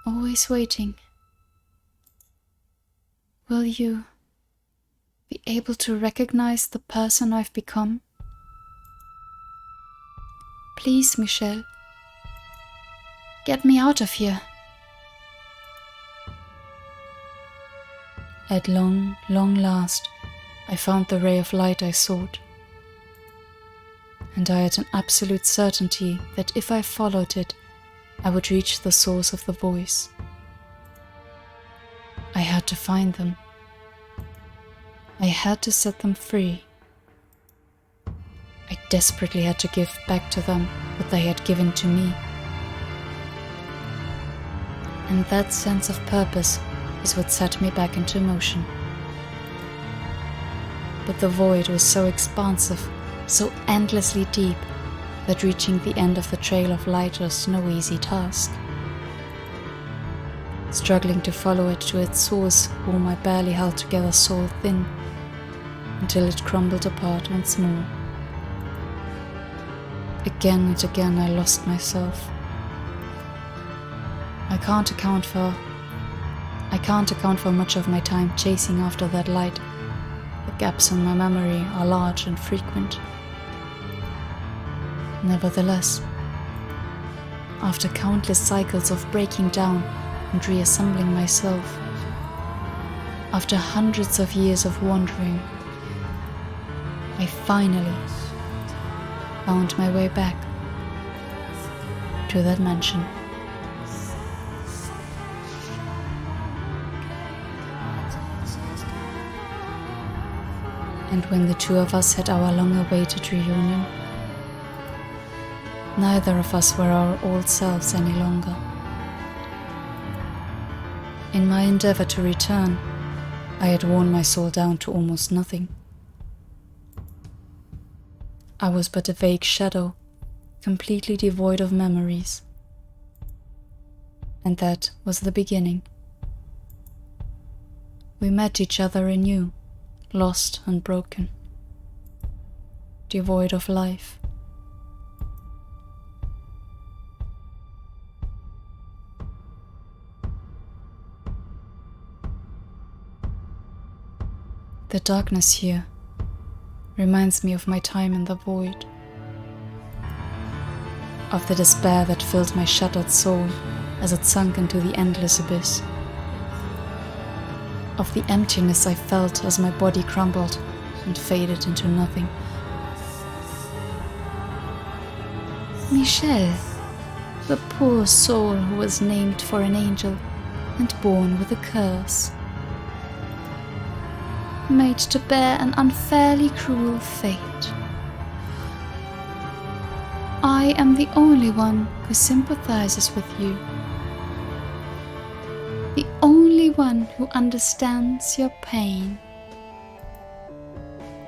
Always waiting. Will you be able to recognize the person I've become? Please, Michelle. Get me out of here. At long, long last, I found the ray of light I sought. And I had an absolute certainty that if I followed it, I would reach the source of the voice. I had to find them. I had to set them free. I desperately had to give back to them what they had given to me. And that sense of purpose is what set me back into motion. But the void was so expansive, so endlessly deep that reaching the end of the trail of light was no easy task. Struggling to follow it to its source, whom I barely held together so thin, until it crumbled apart once more. Again and again I lost myself. I can't account for much of my time chasing after that light. The gaps in my memory are large and frequent. Nevertheless, after countless cycles of breaking down and reassembling myself, after hundreds of years of wandering, I finally found my way back to that mansion. And when the two of us had our long-awaited reunion, neither of us were our old selves any longer. In my endeavor to return, I had worn my soul down to almost nothing. I was but a vague shadow, completely devoid of memories. And that was the beginning. We met each other anew, lost and broken, devoid of life. The darkness here reminds me of my time in the void, of the despair that filled my shattered soul as it sunk into the endless abyss, of the emptiness I felt as my body crumbled and faded into nothing. Michel, the poor soul who was named for an angel and born with a curse, made to bear an unfairly cruel fate. I am the only one who sympathizes with you, the only one who understands your pain,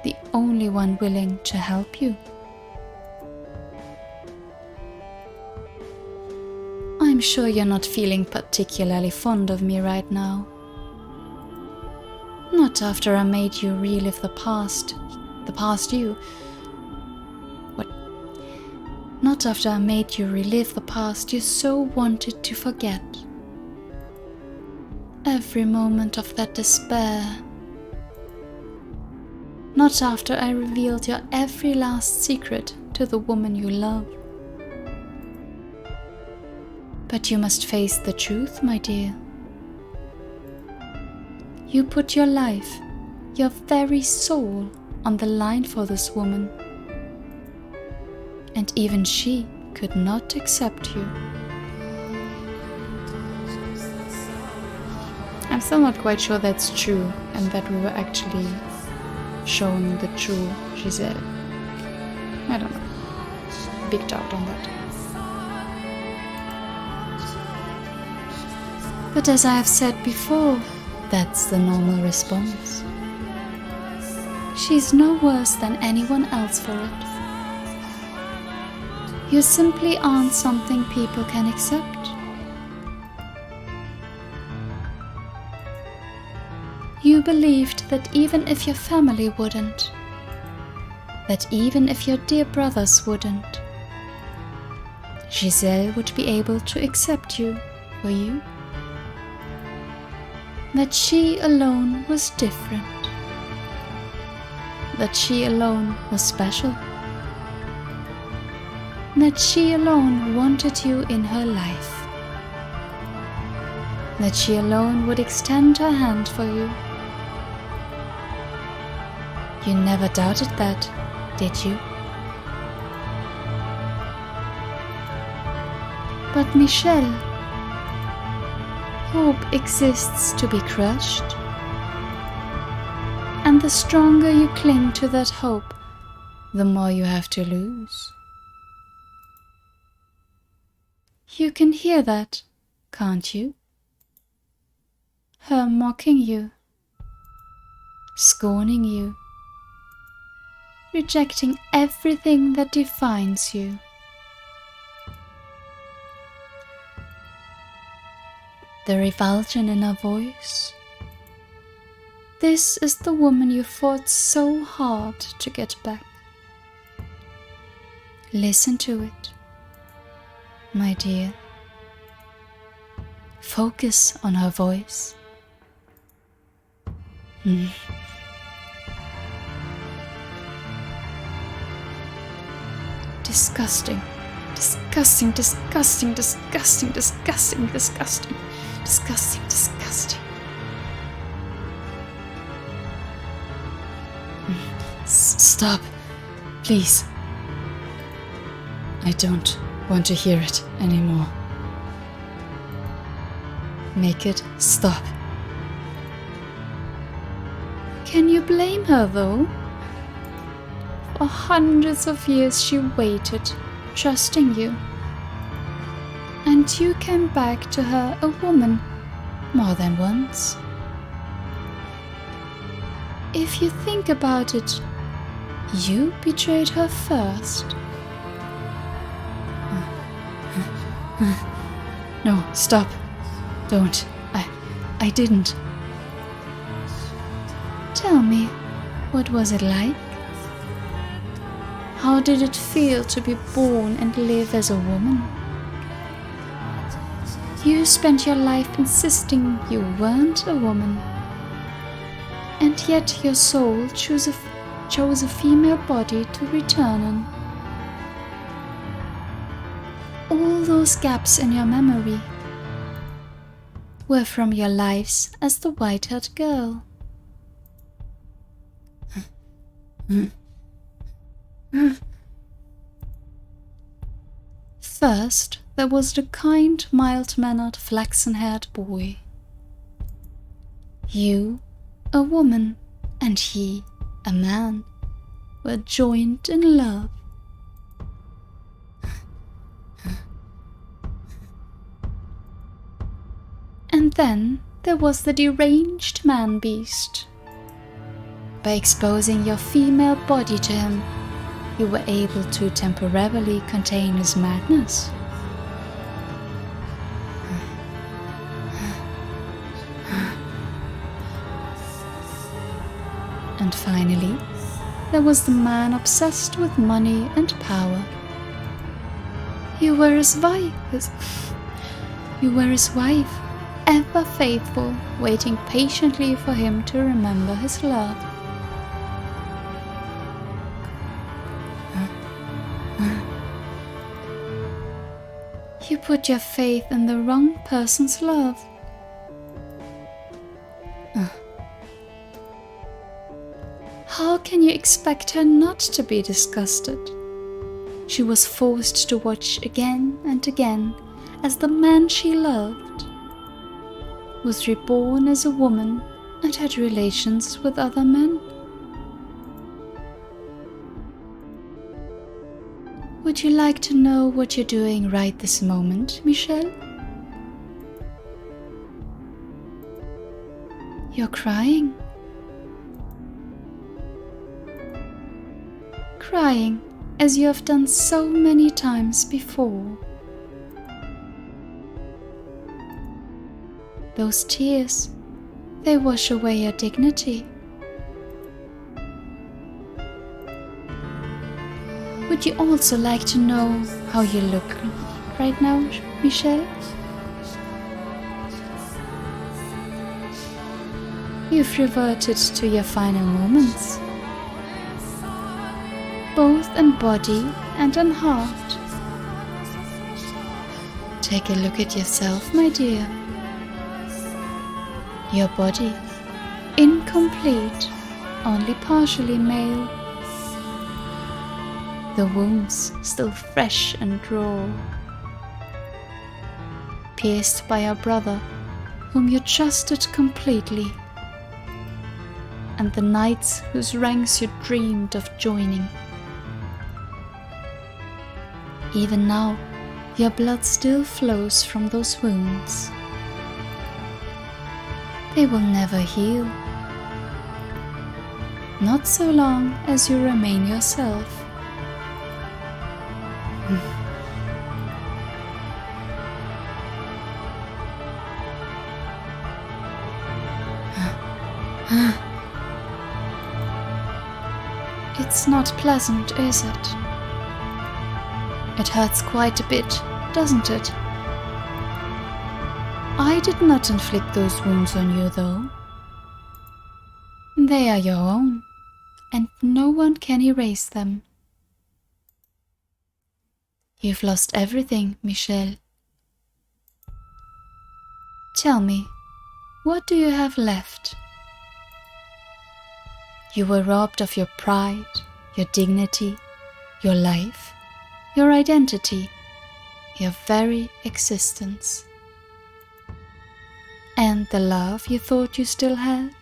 the only one willing to help you. I'm sure you're not feeling particularly fond of me right now. Not after I made you relive the past you. What? Not after I made you relive the past you so wanted to forget. Every moment of that despair. Not after I revealed your every last secret to the woman you love. But you must face the truth, my dear. You put your life, your very soul, on the line for this woman. And even she could not accept you. I'm still not quite sure that's true and that we were actually showing the true Giselle. I don't know. Big doubt on that. But as I have said before, that's the normal response. She's no worse than anyone else for it. You simply aren't something people can accept. You believed that even if your family wouldn't, that even if your dear brothers wouldn't, Giselle would be able to accept you for you. That she alone was different. That she alone was special. That she alone wanted you in her life. That she alone would extend her hand for you. You never doubted that, did you? But Michel, hope exists to be crushed. And the stronger you cling to that hope, the more you have to lose. You can hear that, can't you? Her mocking you, scorning you, rejecting everything that defines you. The revulsion in her voice. This is the woman you fought so hard to get back. Listen to it, my dear. Focus on her voice. Disgusting, disgusting, disgusting, disgusting, disgusting, disgusting, disgusting, disgusting. Stop, please. I don't want to hear it anymore. Make it stop. Can you blame her though? For hundreds of years she waited, trusting you. And you came back to her a woman more than once. If you think about it, you betrayed her first. No, stop. Don't. I didn't. Tell me, what was it like? How did it feel to be born and live as a woman? You spent your life insisting you weren't a woman. And yet your soul chose a female body to return in. All those gaps in your memory were from your lives as the white-haired girl. First, there was the kind, mild-mannered, flaxen-haired boy. You, a woman, and he, a man, were joined in love. And then there was the deranged man-beast. By exposing your female body to him, you were able to temporarily contain his madness. And finally, there was the man obsessed with money and power. You were his wife, ever faithful, waiting patiently for him to remember his love. You put your faith in the wrong person's love. How can you expect her not to be disgusted? She was forced to watch again and again as the man she loved was reborn as a woman and had relations with other men. Would you like to know what you're doing right this moment, Michelle? You're crying. Crying as you have done so many times before. Those tears, they wash away your dignity. Would you also like to know how you look right now, Michelle? You've reverted to your final moments, both in body and in heart. Take a look at yourself, my dear. Your body, incomplete, only partially male. The wounds still fresh and raw. Pierced by a brother whom you trusted completely, and the knights whose ranks you dreamed of joining. Even now, your blood still flows from those wounds. They will never heal. Not so long as you remain yourself. It's not pleasant, is it? It hurts quite a bit, doesn't it? I did not inflict those wounds on you, though. They are your own, and no one can erase them. You've lost everything, Michelle. Tell me, what do you have left? You were robbed of your pride, your dignity, your life, your identity, your very existence. And the love you thought you still had?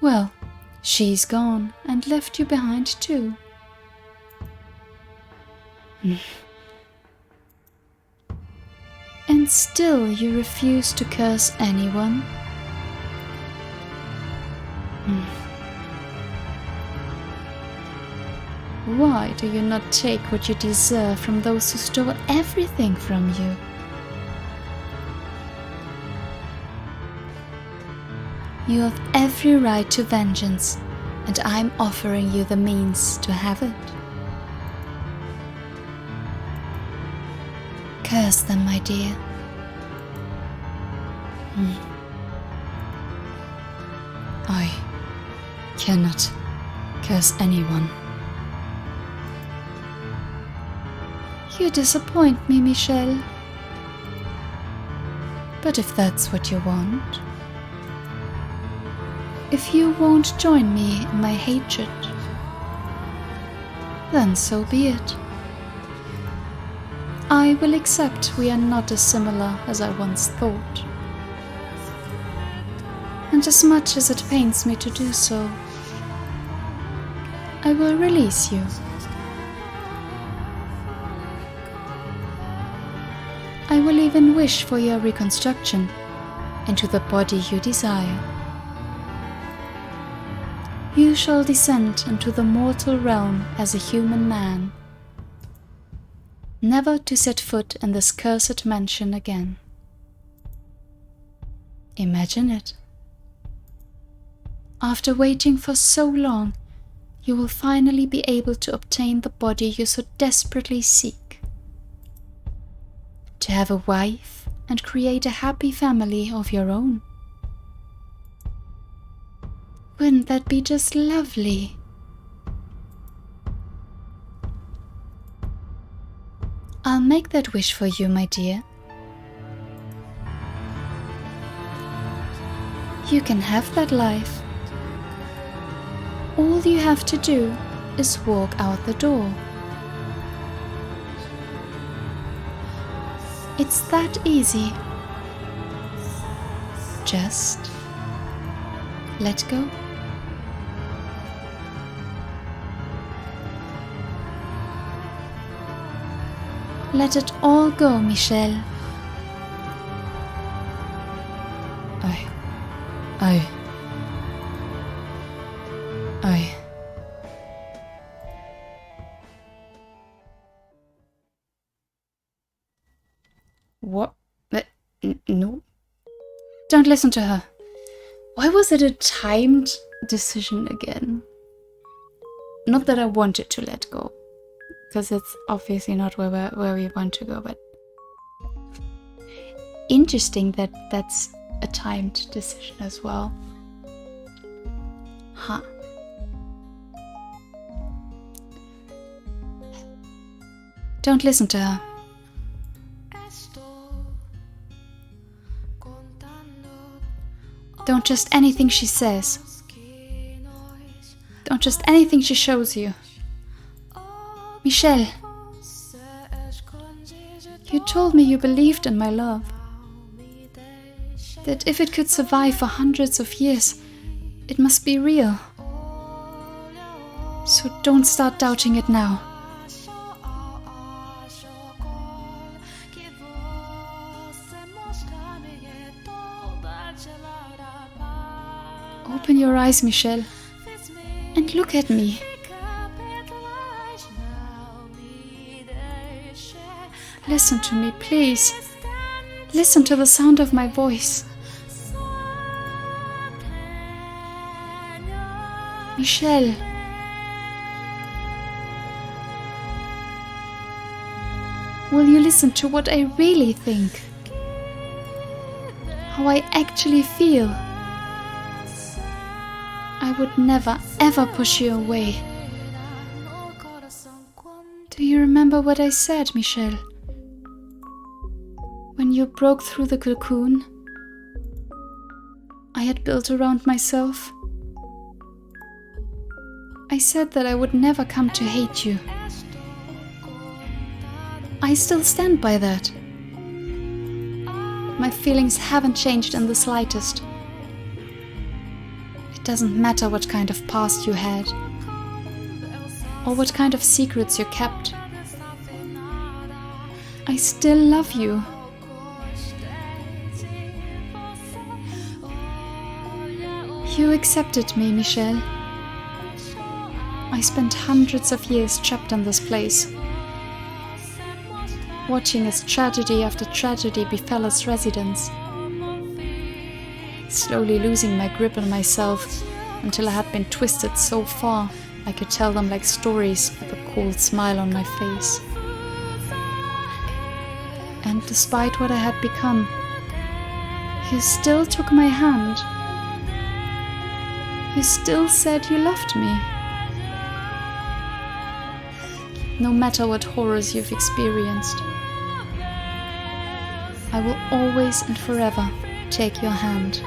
Well, she's gone and left you behind too. And still you refuse to curse anyone? Why do you not take what you deserve from those who stole everything from you? You have every right to vengeance, and I'm offering you the means to have it. Curse them, my dear. I cannot curse anyone. You disappoint me, Michelle. But if that's what you want, if you won't join me in my hatred, then so be it. I will accept we are not as similar as I once thought. And as much as it pains me to do so, I will release you. I will even wish for your reconstruction into the body you desire. You shall descend into the mortal realm as a human man, never to set foot in this cursed mansion again. Imagine it. After waiting for so long, you will finally be able to obtain the body you so desperately seek. To have a wife and create a happy family of your own. Wouldn't that be just lovely? I'll make that wish for you, my dear. You can have that life. All you have to do is walk out the door. It's that easy. Just let go. Let it all go, Michelle. I. What? No. Don't listen to her. Why was it a timed decision again? Not that I wanted to let go, because it's obviously not where we want to go, but interesting that that's a timed decision as well. Huh. Don't listen to her. Don't trust anything she says. Don't trust anything she shows you. Michelle, you told me you believed in my love. That if it could survive for hundreds of years, it must be real. So don't start doubting it now. Open your eyes, Michelle, and look at me. Listen to me, please. Listen to the sound of my voice. Michelle. Will you listen to what I really think? How I actually feel? I would never ever push you away. Do you remember what I said, Michelle? When you broke through the cocoon I had built around myself, I said that I would never come to hate you. I still stand by that. My feelings haven't changed in the slightest. It doesn't matter what kind of past you had, or what kind of secrets you kept. I still love you. You accepted me, Michelle. I spent hundreds of years trapped in this place, watching as tragedy after tragedy befell its residents, slowly losing my grip on myself until I had been twisted so far I could tell them like stories with a cold smile on my face. And despite what I had become, you still took my hand. You still said you loved me. No matter what horrors you've experienced, I will always and forever take your hand.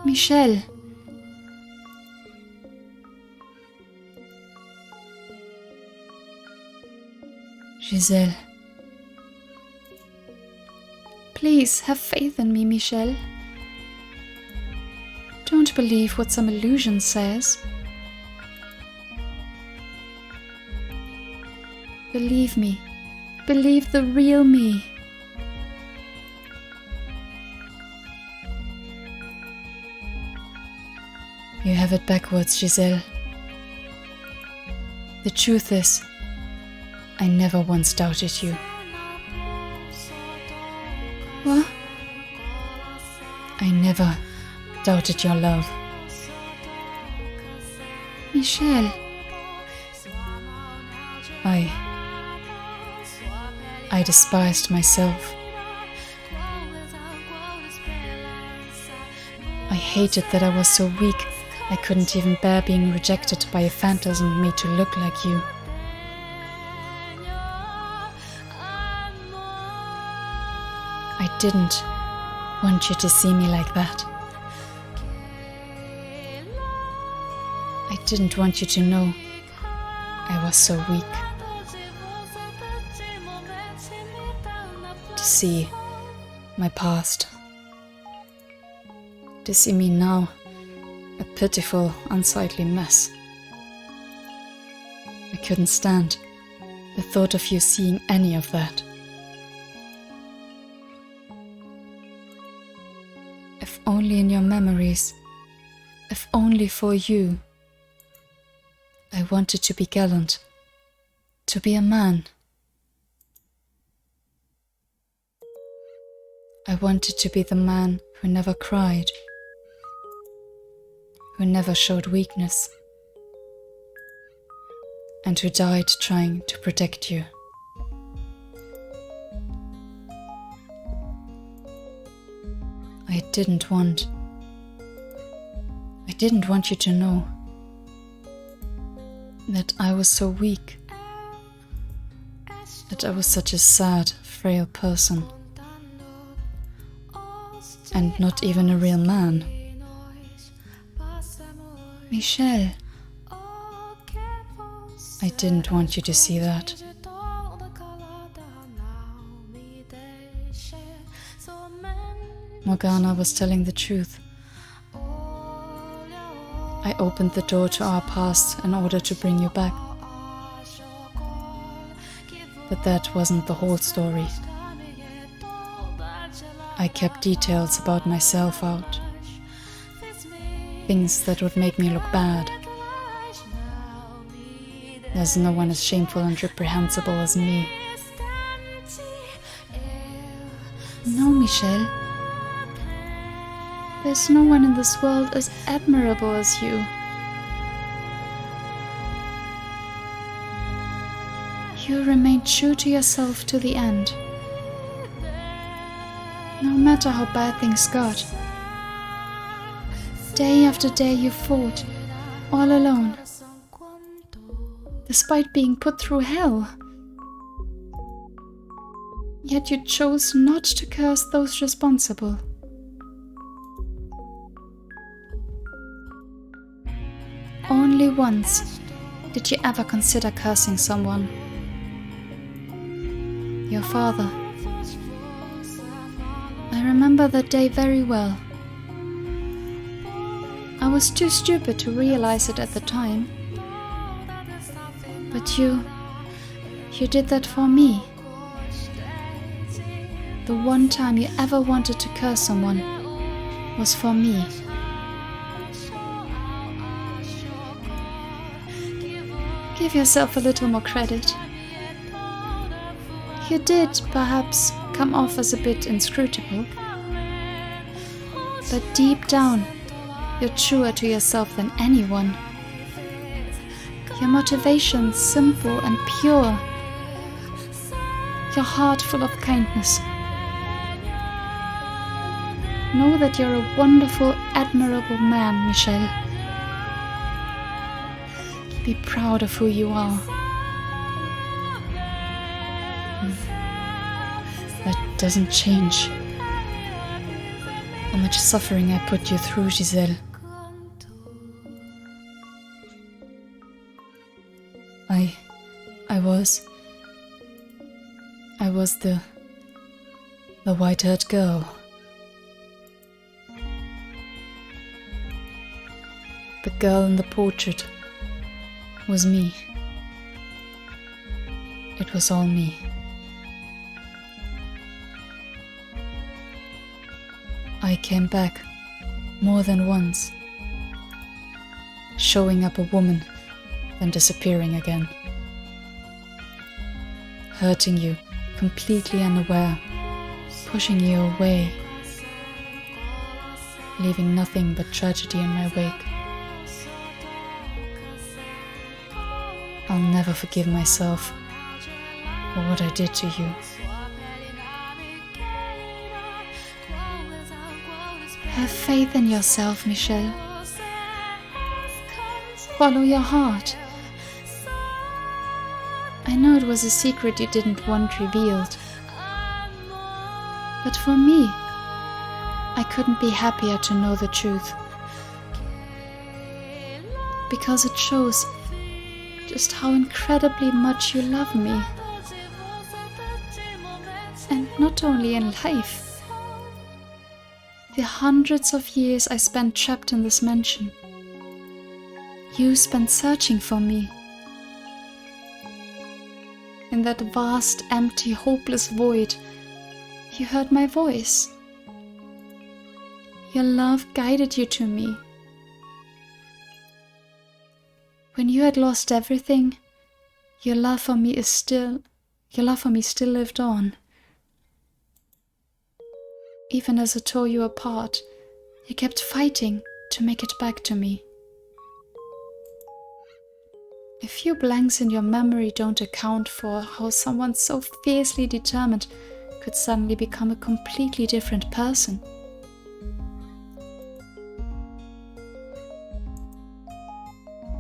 Michelle. Giselle. Please have faith in me, Michelle. Don't believe what some illusion says. Believe me. Believe the real me. You have it backwards, Giselle. The truth is, I never once doubted you. What? I never doubted your love. Michelle. I despised myself. I hated that I was so weak I couldn't even bear being rejected by a phantasm made to look like you. I didn't want you to see me like that. I didn't want you to know I was so weak. To see my past. To see me now, a pitiful, unsightly mess. I couldn't stand the thought of you seeing any of that. If only in your memories, if only for you. I wanted to be gallant, to be a man. I wanted to be the man who never cried, who never showed weakness, and who died trying to protect you. I didn't want you to know that I was so weak, that I was such a sad, frail person, and not even a real man. Michelle. I didn't want you to see that. Morgana was telling the truth. I opened the door to our past in order to bring you back. But that wasn't the whole story. I kept details about myself out. Things that would make me look bad. There's no one as shameful and reprehensible as me. No, Michel. There's no one in this world as admirable as you. You remained true to yourself to the end. No matter how bad things got. Day after day you fought, all alone. Despite being put through hell. Yet you chose not to curse those responsible. Only once did you ever consider cursing someone. Your father. I remember that day very well. I was too stupid to realize it at the time. But you did that for me. The one time you ever wanted to curse someone was for me. Give yourself a little more credit. You did, perhaps, come off as a bit inscrutable. But deep down, you're truer to yourself than anyone. Your motivation simple and pure. Your heart full of kindness. Know that you're a wonderful, admirable man, Michel. Be proud of who you are. That doesn't change how much suffering I put you through, Giselle. I was the white-haired girl. The girl in the portrait was me. It was all me. I came back more than once, showing up a woman, then disappearing again. Hurting you, completely unaware, pushing you away, leaving nothing but tragedy in my wake. I'll never forgive myself for what I did to you. Have faith in yourself, Michel. Follow your heart. I know it was a secret you didn't want revealed. But for me, I couldn't be happier to know the truth. Because it shows just how incredibly much you love me. And not only in life. The hundreds of years I spent trapped in this mansion. You spent searching for me. In that vast, empty, hopeless void, you heard my voice. Your love guided you to me. When you had lost everything, your love for me still lived on. Even as I tore you apart, you kept fighting to make it back to me. A few blanks in your memory don't account for how someone so fiercely determined could suddenly become a completely different person.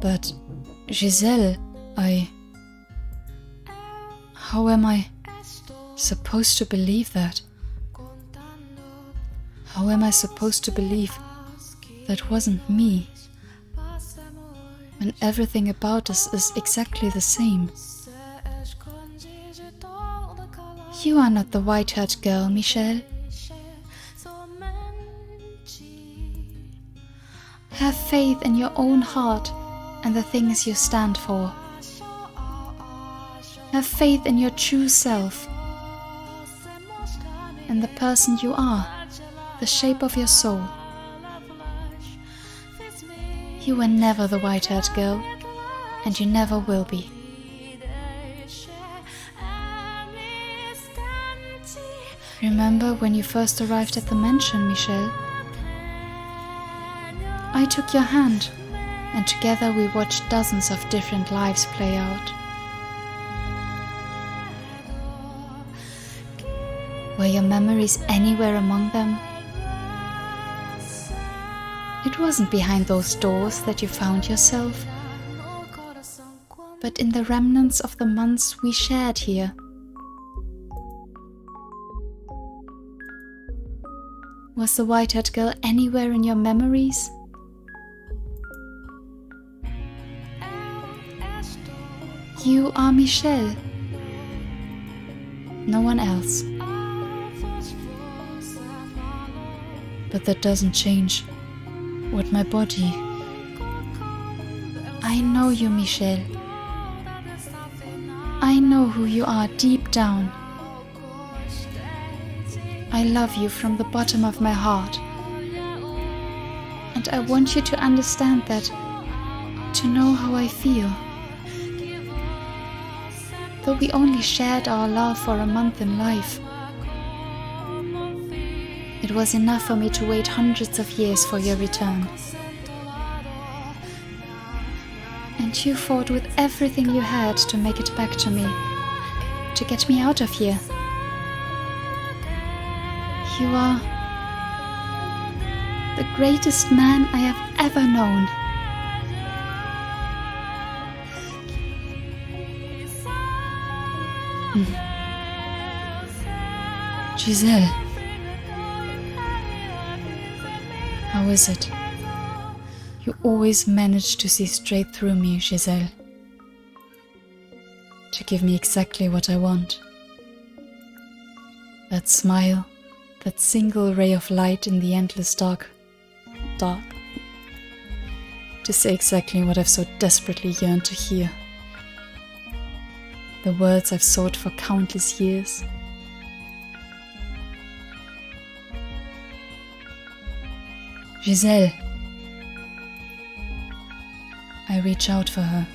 But, Giselle, how am I supposed to believe that? How am I supposed to believe that wasn't me? When everything about us is exactly the same. You are not the white-haired girl, Michel. Have faith in your own heart and the things you stand for. Have faith in your true self. and the person you are, the shape of your soul. You were never the white-haired girl, and you never will be. Remember when you first arrived at the mansion, Michelle? I took your hand, and together we watched dozens of different lives play out. Were your memories anywhere among them? It wasn't behind those doors that you found yourself, but in the remnants of the months we shared here. Was the white-haired girl anywhere in your memories? You are Michelle. No one else. But that doesn't change what my body. I know you, Michelle. I know who you are deep down. I love you from the bottom of my heart. And I want you to understand that, to know how I feel. Though we only shared our love for a month in life, it was enough for me to wait hundreds of years for your return. And you fought with everything you had to make it back to me, to get me out of here. You are the greatest man I have ever known. Giselle, how is it? You always manage to see straight through me, Giselle. To give me exactly what I want. That smile, that single ray of light in the endless dark. To say exactly what I've so desperately yearned to hear. The words I've sought for countless years. Giselle. I reach out for her.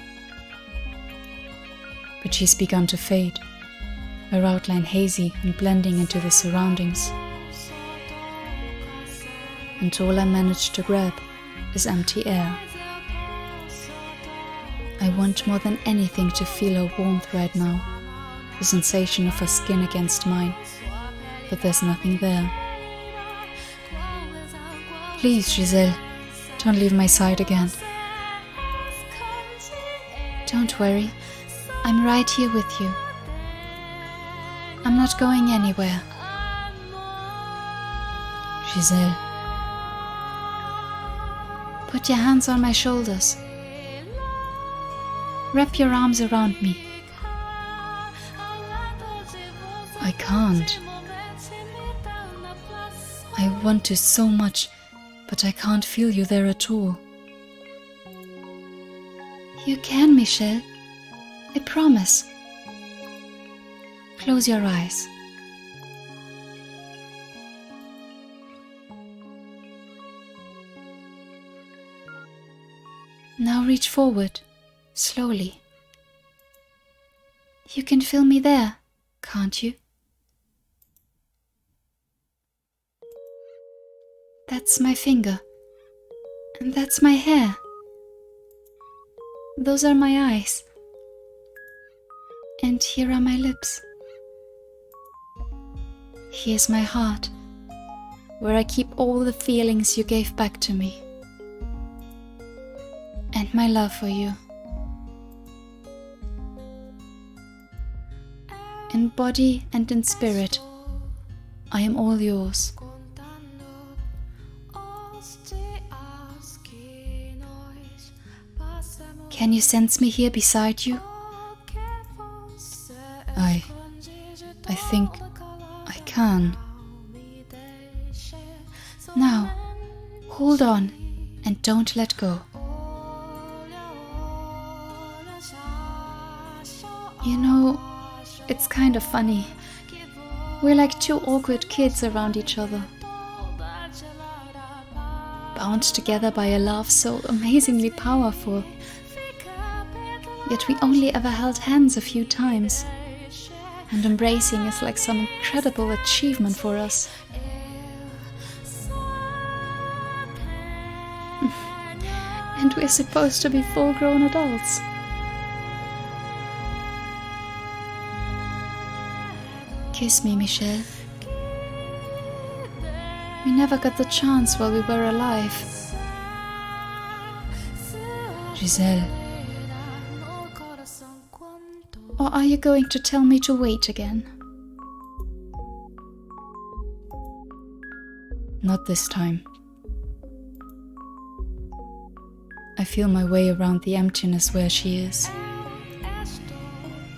But she's begun to fade, her outline hazy and blending into the surroundings. And all I manage to grab is empty air. I want more than anything to feel her warmth right now, the sensation of her skin against mine, but there's nothing there. Please, Giselle, don't leave my side again. Don't worry, I'm right here with you. I'm not going anywhere. Giselle. Put your hands on my shoulders. Wrap your arms around me. I can't. I want to so much, but I can't feel you there at all. You can, Michelle. I promise. Close your eyes. Now reach forward, slowly. You can feel me there, can't you? That's my finger, and that's my hair. Those are my eyes, and here are my lips. Here's my heart, where I keep all the feelings you gave back to me. And my love for you. In body and in spirit, I am all yours. Can you sense me here beside you? I think I can. Now, hold on and don't let go. You know, it's kind of funny. We're like two awkward kids around each other, bound together by a love so amazingly powerful. Yet we only ever held hands a few times, and embracing is like some incredible achievement for us. And we're supposed to be full-grown adults. Kiss me, Michel. We never got the chance while we were alive. Giselle. Or are you going to tell me to wait again? Not this time. I feel my way around the emptiness where she is.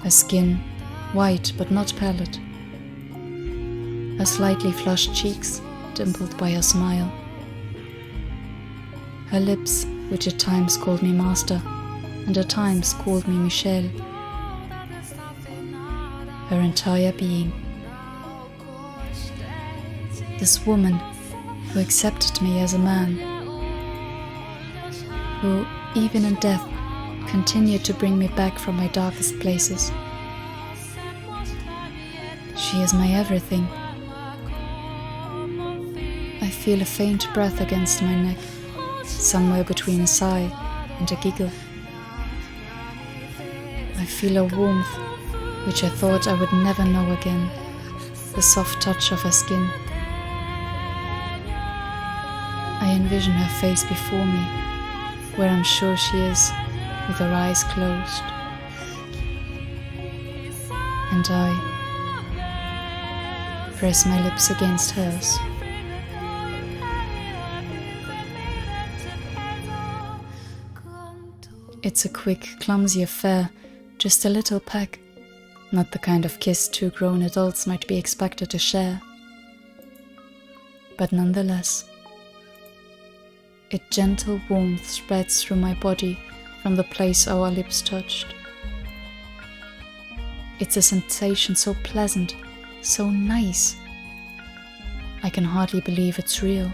Her skin, white but not pallid. Her slightly flushed cheeks, dimpled by her smile. Her lips, which at times called me master, and at times called me Michel. Her entire being. This woman who accepted me as a man, who, even in death, continued to bring me back from my darkest places. She is my everything. I feel a faint breath against my neck, somewhere between a sigh and a giggle. I feel a warmth which I thought I would never know again, the soft touch of her skin. I envision her face before me, where I'm sure she is, with her eyes closed. And I press my lips against hers. It's a quick, clumsy affair, just a little peck, not the kind of kiss two grown adults might be expected to share. But nonetheless, its gentle warmth spreads through my body from the place our lips touched. It's a sensation so pleasant, so nice. I can hardly believe it's real.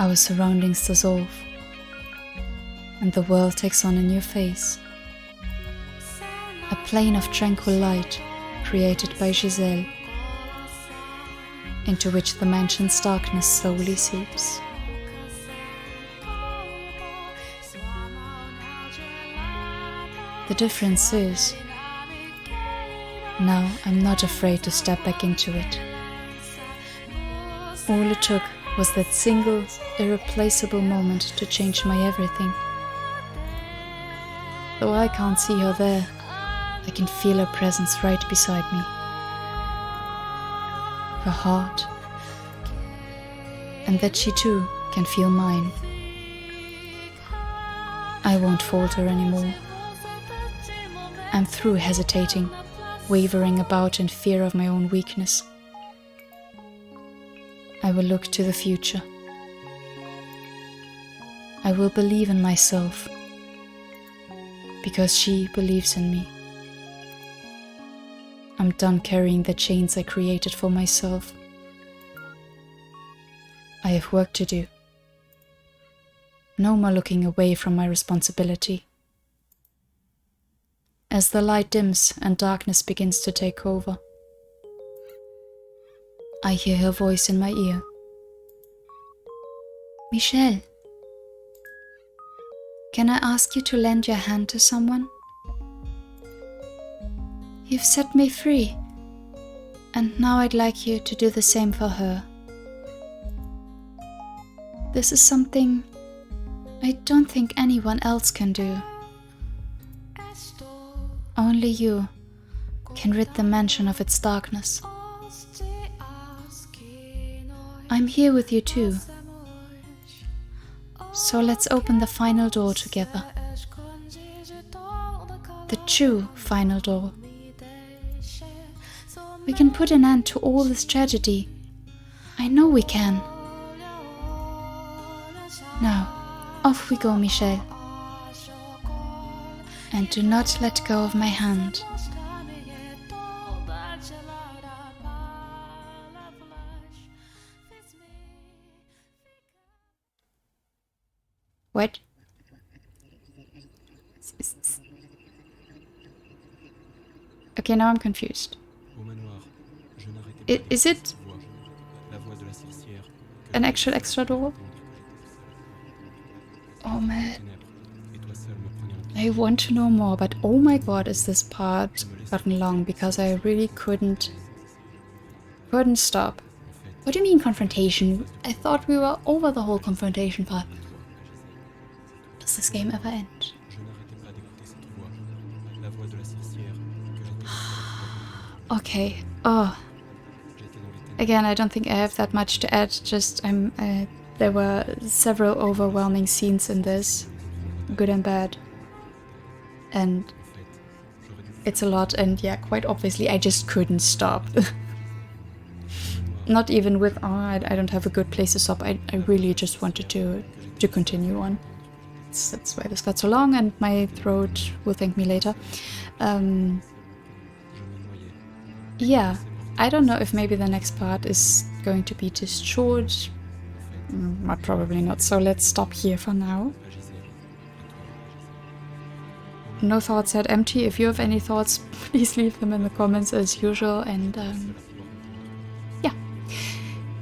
Our surroundings dissolve, and the world takes on a new face. A plane of tranquil light created by Giselle, into which the mansion's darkness slowly seeps. The difference is, now I'm not afraid to step back into it. All it took was that single, irreplaceable moment to change my everything. Though I can't see her there, I can feel her presence right beside me. Her heart, and that she too can feel mine. I won't falter anymore. I'm through hesitating, wavering about in fear of my own weakness. I will look to the future. I will believe in myself, because she believes in me. I'm done carrying the chains I created for myself. I have work to do. No more looking away from my responsibility. As the light dims and darkness begins to take over, I hear her voice in my ear. Michel, can I ask you to lend your hand to someone? You've set me free, and now I'd like you to do the same for her. This is something I don't think anyone else can do. Only you can rid the mansion of its darkness. I'm here with you too. So let's open the final door together. The true final door. We can put an end to all this tragedy. I know we can. Now, off we go, Michel. And do not let go of my hand. What? Okay, now I'm confused. Is it an actual extra door? Oh man. I want to know more, but oh my god, is this part gotten long, because I really couldn't stop. What do you mean confrontation? I thought we were over the whole confrontation part. Does this game ever end? Okay. Oh. Again, I don't think I have that much to add. Just there were several overwhelming scenes in this, good and bad, and it's a lot. And yeah, quite obviously, I just couldn't stop. Not even with I don't have a good place to stop. I really just wanted to continue on. That's why this got so long, and my throat will thank me later. Yeah, I don't know if maybe the next part is going to be just short. Probably not, so let's stop here for now. No thoughts at empty. If you have any thoughts, please leave them in the comments as usual, and yeah.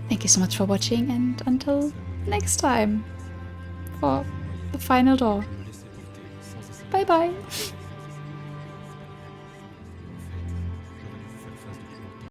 Thank you so much for watching, and until next time for the final door. Bye bye!